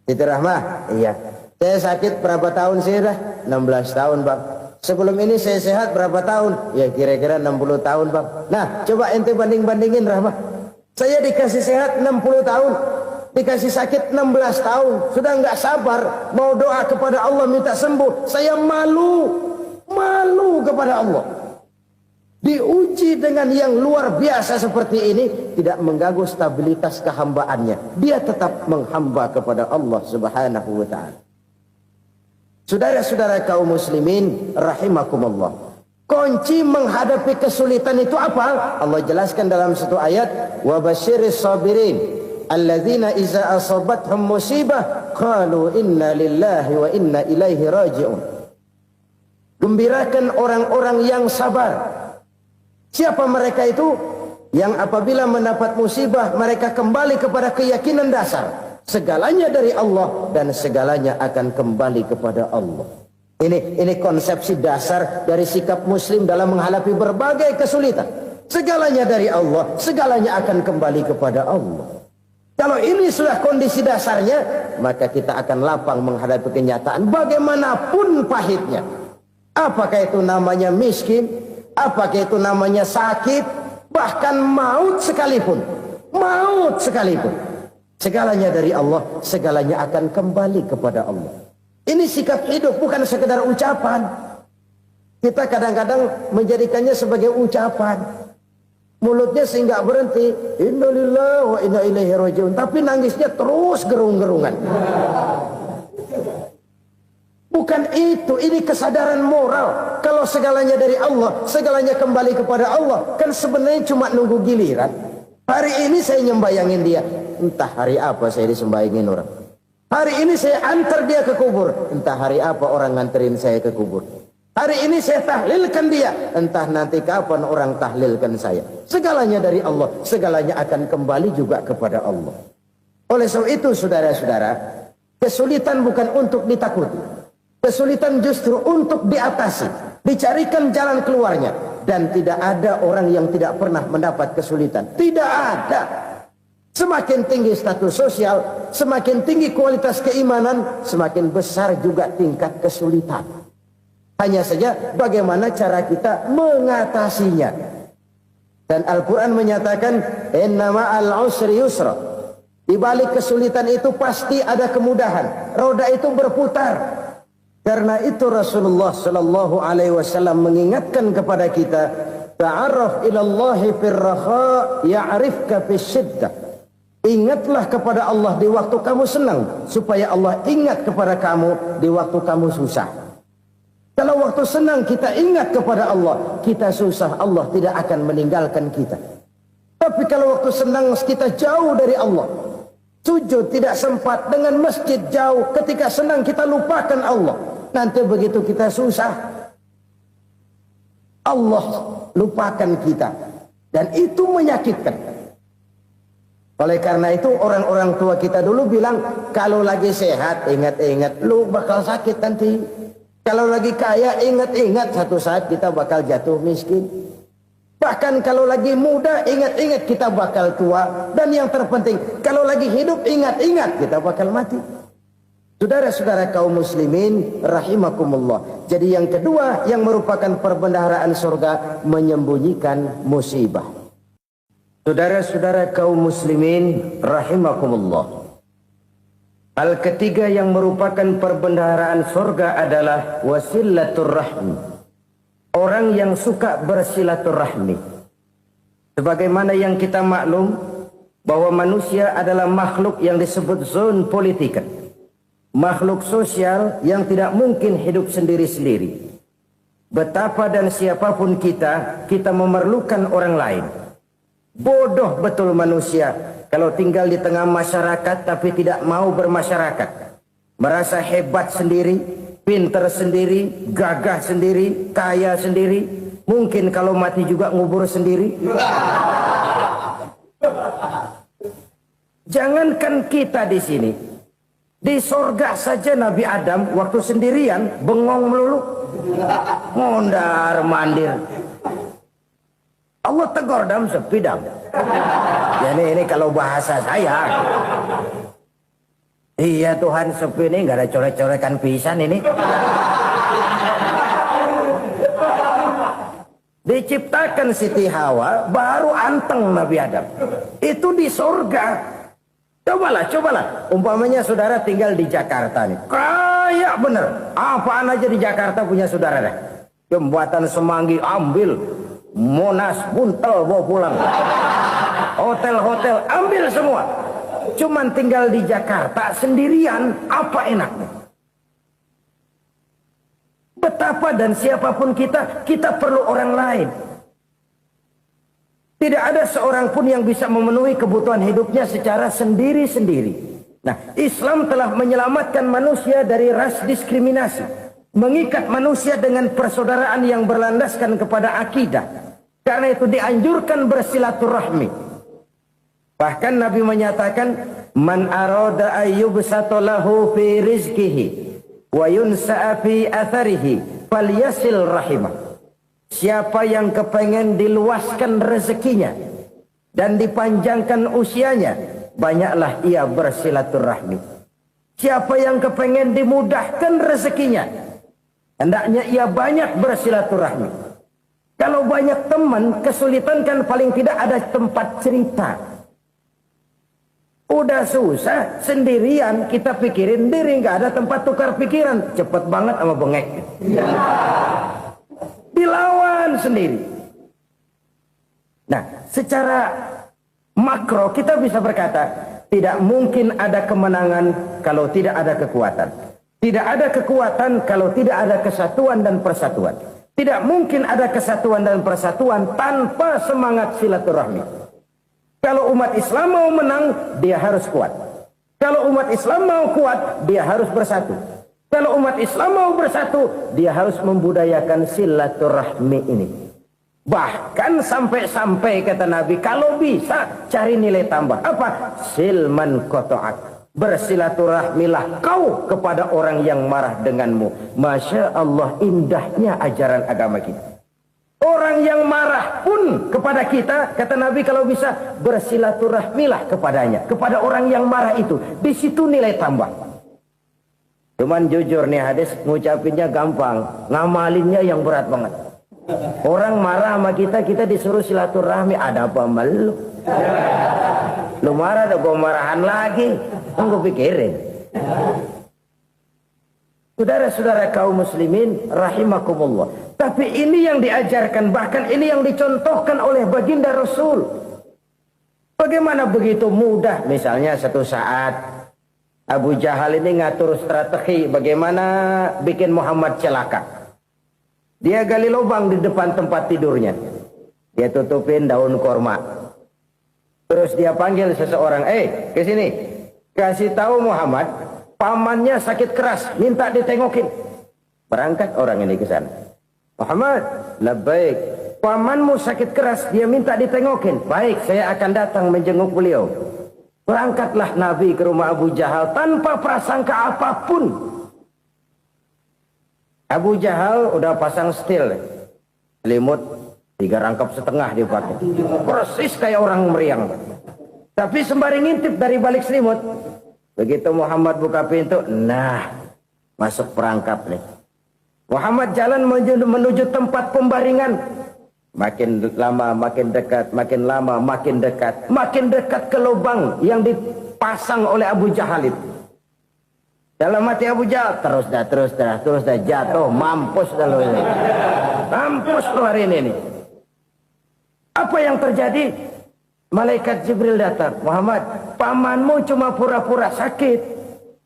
Siti Rahmah, iya. Saya sakit berapa tahun sih dah? 16 tahun, Bang. Sebelum ini saya sehat berapa tahun? Ya kira-kira 60 tahun, Bang. Nah, coba ente banding-bandingin, Rahmah. Saya dikasih sehat 60 tahun. dikasih sakit 16 tahun, sudah nggak sabar, mau doa kepada Allah minta sembuh. Saya malu kepada Allah. Diuji dengan yang luar biasa seperti ini, tidak mengganggu stabilitas kehambaannya. Dia tetap menghamba kepada Allah Subhanahu wa ta'ala. Saudara-saudara kaum muslimin rahimakumullah, kunci menghadapi kesulitan itu apa? Allah jelaskan dalam satu ayat, wa basyiris sabirin alladzina iza asabathum musibah qalu inna lillahi wa inna ilaihi raji'un. Gembirakan orang-orang yang sabar. Siapa mereka itu? Yang apabila mendapat musibah mereka kembali kepada keyakinan dasar, segalanya dari Allah dan segalanya akan kembali kepada Allah. Ini konsepsi dasar dari sikap muslim dalam menghadapi berbagai kesulitan. Segalanya dari Allah, segalanya akan kembali kepada Allah. Kalau ini sudah kondisi dasarnya, maka kita akan lapang menghadapi kenyataan bagaimanapun pahitnya. Apakah itu namanya miskin, apakah itu namanya sakit, bahkan maut sekalipun. Segalanya dari Allah, segalanya akan kembali kepada Allah. Ini sikap hidup, bukan sekedar ucapan. Kita kadang-kadang menjadikannya sebagai ucapan. Mulutnya sehingga berhenti, innalillahi wa inna ilaihi raji'un, tapi nangisnya terus gerung-gerungan. Bukan itu, ini kesadaran moral. Kalau segalanya dari Allah, segalanya kembali kepada Allah, kan sebenarnya cuma nunggu giliran. Hari ini saya nyembayangin dia, entah hari apa saya disembayangin orang. Hari ini saya antar dia ke kubur, entah hari apa orang nganterin saya ke kubur. Hari ini saya tahlilkan dia, entah nanti kapan orang tahlilkan saya. Segalanya dari Allah, segalanya akan kembali juga kepada Allah. Oleh sebab itu saudara-saudara, kesulitan bukan untuk ditakuti. Kesulitan justru untuk diatasi, dicarikan jalan keluarnya. Dan tidak ada orang yang tidak pernah mendapat kesulitan. Tidak ada. Semakin tinggi status sosial, semakin tinggi kualitas keimanan, semakin besar juga tingkat kesulitan. Hanya saja bagaimana cara kita mengatasinya. Dan Al-Quran menyatakan, inna ma'al usri yusra. Di balik kesulitan itu pasti ada kemudahan. Roda itu berputar. Karena itu Rasulullah sallallahu alaihi wasallam mengingatkan kepada kita, ta'arraf ilallahi fir raha ya'rifka fis syiddah. Ingatlah kepada Allah di waktu kamu senang, supaya Allah ingat kepada kamu di waktu kamu susah. Kalau waktu senang kita ingat kepada Allah, kita susah, Allah tidak akan meninggalkan kita. Tapi kalau waktu senang kita jauh dari Allah, sujud tidak sempat, dengan masjid jauh, ketika senang kita lupakan Allah. Nanti begitu kita susah, Allah lupakan kita. Dan itu menyakitkan. Oleh karena itu orang-orang tua kita dulu bilang, kalau lagi sehat ingat-ingat lu bakal sakit nanti. Kalau lagi kaya ingat-ingat satu saat kita bakal jatuh miskin. Bahkan kalau lagi muda ingat-ingat kita bakal tua. Dan yang terpenting, kalau lagi hidup ingat-ingat kita bakal mati. Saudara-saudara kaum muslimin rahimakumullah. Jadi yang kedua yang merupakan perbendaharaan surga, menyembunyikan musibah. Saudara-saudara kaum muslimin rahimakumullah. Hal ketiga yang merupakan perbendaharaan surga adalah wasilaturrahmi. Orang yang suka bersilaturahmi. Sebagaimana yang kita maklum bahwa manusia adalah makhluk yang disebut zon politika. Makhluk sosial yang tidak mungkin hidup sendiri-sendiri. Betapa dan siapapun kita memerlukan orang lain. Bodoh betul manusia kalau tinggal di tengah masyarakat tapi tidak mau bermasyarakat. Merasa hebat sendiri, pintar sendiri, gagah sendiri, kaya sendiri. Mungkin kalau mati juga ngubur sendiri. Jangankan kita di sini. Di sorga saja Nabi Adam waktu sendirian bengong melulu, mondar mandir. Allah tegur dam sepidam. Ya ini kalau bahasa saya. Iya Tuhan sepi ini nggak ada coret-coretan pisan ini. Diciptakan Siti Hawa baru anteng Nabi Adam. Itu di sorga. Cobalah. Umpamanya saudara tinggal di Jakarta nih. Kayak bener. Apaan aja di Jakarta punya saudara dah. Jembatan Semanggi ambil. Monas, Buntel bawa pulang. Hotel-hotel ambil semua. Cuman tinggal di Jakarta sendirian, apa enaknya? Betapa dan siapapun kita perlu orang lain. Tidak ada seorang pun yang bisa memenuhi kebutuhan hidupnya secara sendiri-sendiri. Nah, Islam telah menyelamatkan manusia dari ras diskriminasi. Mengikat manusia dengan persaudaraan yang berlandaskan kepada akidah. Karena itu dianjurkan bersilaturahmi. Bahkan Nabi menyatakan, Man arada ayyubsata lahu fi rizkihi wa yunsa'a fi atharihi falyasil rahimah. Siapa yang kepengen diluaskan rezekinya dan dipanjangkan usianya, banyaklah ia bersilaturahmi. Siapa yang kepengen dimudahkan rezekinya, hendaknya ia banyak bersilaturahmi. Kalau banyak teman, kesulitan kan paling tidak ada tempat cerita. Udah susah, sendirian kita pikirin diri, nggak ada tempat tukar pikiran. Cepet banget sama bengek. Dilawan sendiri. Nah, secara makro kita bisa berkata, tidak mungkin ada kemenangan kalau tidak ada kekuatan. Tidak ada kekuatan kalau tidak ada kesatuan dan persatuan. Tidak mungkin ada kesatuan dan persatuan tanpa semangat silaturahmi. Kalau umat Islam mau menang, dia harus kuat. Kalau umat Islam mau kuat, dia harus bersatu. Kalau umat Islam mau bersatu, dia harus membudayakan silaturahmi ini. Bahkan sampai-sampai kata Nabi, kalau bisa cari nilai tambah. Apa? Silman koto'ak. Bersilaturahmilah kau kepada orang yang marah denganmu. Masya Allah, indahnya ajaran agama kita. Orang yang marah pun kepada kita, kata Nabi, kalau bisa bersilaturahmilah kepadanya. Kepada orang yang marah itu. Di situ nilai tambah. Cuman jujur nih hadis, ngucapinnya gampang, ngamalinnya yang berat banget. Orang marah sama kita disuruh silaturahmi, ada apa malu? Lu marah, ada gua marahan lagi. Tunggu pikirin. Saudara-saudara kaum muslimin rahimakumullah. Tapi ini yang diajarkan, bahkan ini yang dicontohkan oleh baginda Rasul. Bagaimana begitu mudah, misalnya satu saat Abu Jahal ini ngatur strategi bagaimana bikin Muhammad celaka. Dia gali lubang di depan tempat tidurnya. Dia tutupin daun korma. Terus dia panggil seseorang, ke sini. Kasih tahu Muhammad, pamannya sakit keras, minta ditengokin. Berangkat orang ini ke sana. Muhammad, labbaik. Pamanmu sakit keras, dia minta ditengokin. Baik, saya akan datang menjenguk beliau. Berangkatlah Nabi ke rumah Abu Jahal tanpa prasangka apapun. Abu Jahal udah pasang setil, selimut 3 rangkap setengah dipakai, persis kayak orang meriang. Tapi sembari ngintip dari balik selimut, begitu Muhammad buka pintu, nah masuk perangkap nih. Muhammad jalan menuju tempat pembaringan. Makin lama makin dekat, makin lama makin dekat, makin dekat ke lubang yang dipasang oleh Abu Jahal itu. Dalam hati Abu Jahal, terus dah jatuh, mampus dah lo ini. Mampus lo hari ini nih. Apa yang terjadi? Malaikat Jibril datang. Muhammad, pamanmu cuma pura-pura sakit.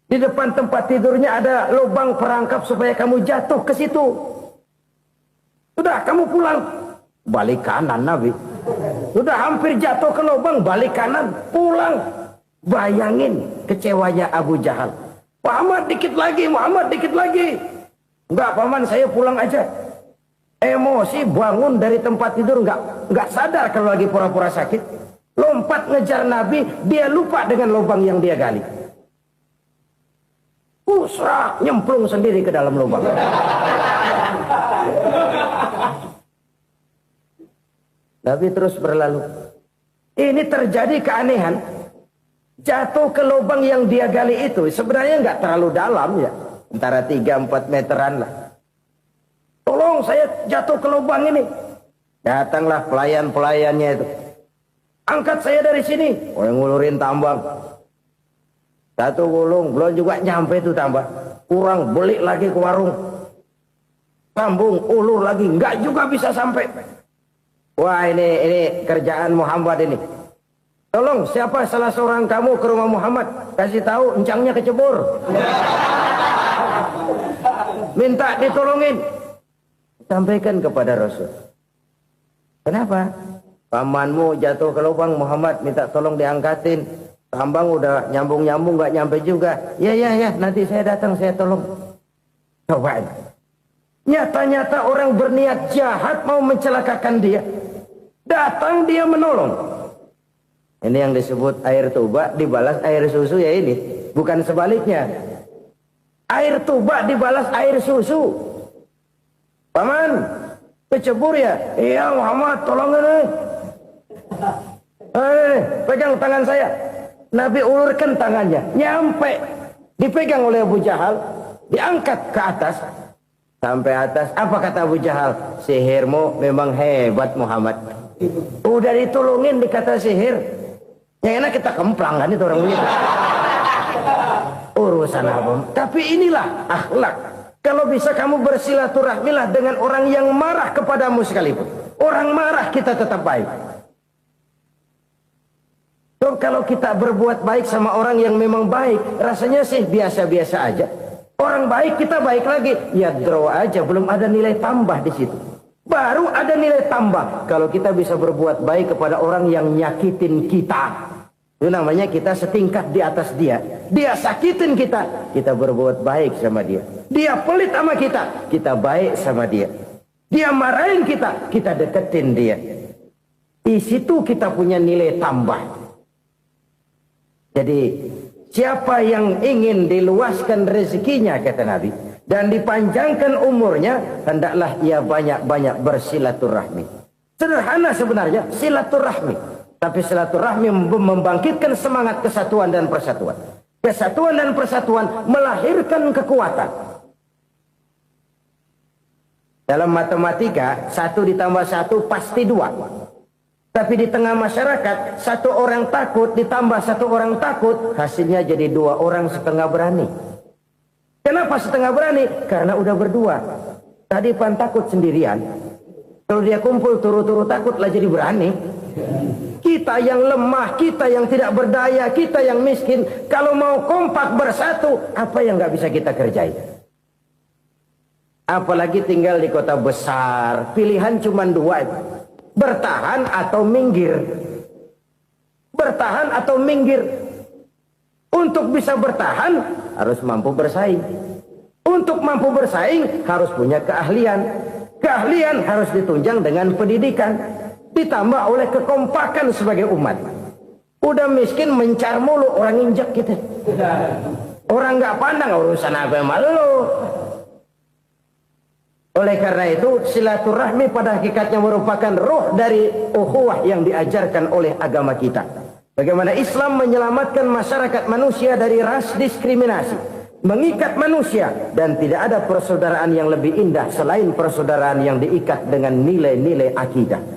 Di depan tempat tidurnya ada lubang perangkap supaya kamu jatuh ke situ. Sudah, kamu pulang. Balik kanan Nabi. Sudah hampir jatuh ke lubang, balik kanan, pulang. Bayangin kecewanya Abu Jahal. Muhammad dikit lagi, Muhammad dikit lagi. Enggak paman, saya pulang aja. Emosi bangun dari tempat tidur, enggak sadar kalau lagi pura-pura sakit. Lompat ngejar Nabi, dia lupa dengan lubang yang dia gali. Usrak, nyemplung sendiri ke dalam lubang. Nabi terus berlalu. Ini terjadi keanehan. Jatuh ke lubang yang dia gali itu sebenarnya nggak terlalu dalam ya. Antara 3-4 meteran lah. Tolong saya jatuh ke lubang ini. Datanglah pelayan-pelayannya itu. Angkat saya dari sini. Oh, yang ngulurin tambang. Satu gulung belum juga nyampe itu tambah. Kurang beli lagi ke warung. Sambung ulur lagi enggak juga bisa sampai. Wah ini kerjaan Muhammad ini. Tolong siapa salah seorang kamu ke rumah Muhammad, kasih tahu encangnya kecebur. Minta ditolongin. Sampaikan kepada Rasul. Kenapa? Pamanmu jatuh ke lubang, Muhammad minta tolong diangkatin. Tambang udah nyambung-nyambung nggak nyampe juga. Ya nanti saya datang saya tolong. Coba. Nyata-nyata orang berniat jahat mau mencelakakan dia. Datang dia menolong. Ini yang disebut air tuba dibalas air susu ya ini. Bukan sebaliknya. Air tuba dibalas air susu. Paman, kecebur ya? Iya Muhammad, tolong ini. Pegang tangan saya. Nabi ulurkan tangannya, nyampe, dipegang oleh Abu Jahal, diangkat ke atas, sampai atas. Apa kata Abu Jahal? Sihirmu memang hebat Muhammad. Udah ditolongin dikata sihir, yang enak kita kemplang kan itu orang begitu. Urusan apa? Tapi inilah akhlak. Kalau bisa kamu bersilaturahmilah dengan orang yang marah kepadamu sekalipun. Orang marah kita tetap baik. So, kalau kita berbuat baik sama orang yang memang baik, rasanya sih biasa-biasa aja. Orang baik kita baik lagi, ya draw aja, belum ada nilai tambah di situ. Baru ada nilai tambah kalau kita bisa berbuat baik kepada orang yang nyakitin kita. Itu namanya kita setingkat di atas dia. Dia sakitin kita, kita berbuat baik sama dia. Dia pelit sama kita, kita baik sama dia. Dia marahin kita, kita deketin dia. Di situ kita punya nilai tambah. Jadi siapa yang ingin diluaskan rezekinya kata Nabi dan dipanjangkan umurnya, hendaklah ia banyak-banyak bersilaturahmi. Sederhana sebenarnya silaturahmi, tapi silaturahmi membangkitkan semangat kesatuan dan persatuan. Kesatuan dan persatuan melahirkan kekuatan. Dalam matematika 1 ditambah 1 pasti 2. Tapi di tengah masyarakat, 1 orang takut ditambah 1 orang takut, hasilnya jadi 2 orang setengah berani. Kenapa setengah berani? Karena udah berdua. Tadi pan takut sendirian. Kalau dia kumpul turu-turu takutlah jadi berani. Kita yang lemah, kita yang tidak berdaya, kita yang miskin, kalau mau kompak bersatu, apa yang nggak bisa kita kerjain? Apalagi tinggal di kota besar, pilihan cuma 2. Bertahan atau minggir. Bertahan atau minggir. Untuk bisa bertahan harus mampu bersaing. Untuk mampu bersaing harus punya keahlian. Keahlian harus ditunjang dengan pendidikan. Ditambah oleh kekompakan sebagai umat. Udah miskin mencar mulu orang injak kita. Orang nggak pandang urusan apa yang malu. Oleh karena itu silaturahmi pada hakikatnya merupakan roh dari ukhuwah yang diajarkan oleh agama kita. Bagaimana Islam menyelamatkan masyarakat manusia dari ras diskriminasi, mengikat manusia, dan tidak ada persaudaraan yang lebih indah selain persaudaraan yang diikat dengan nilai-nilai akidah.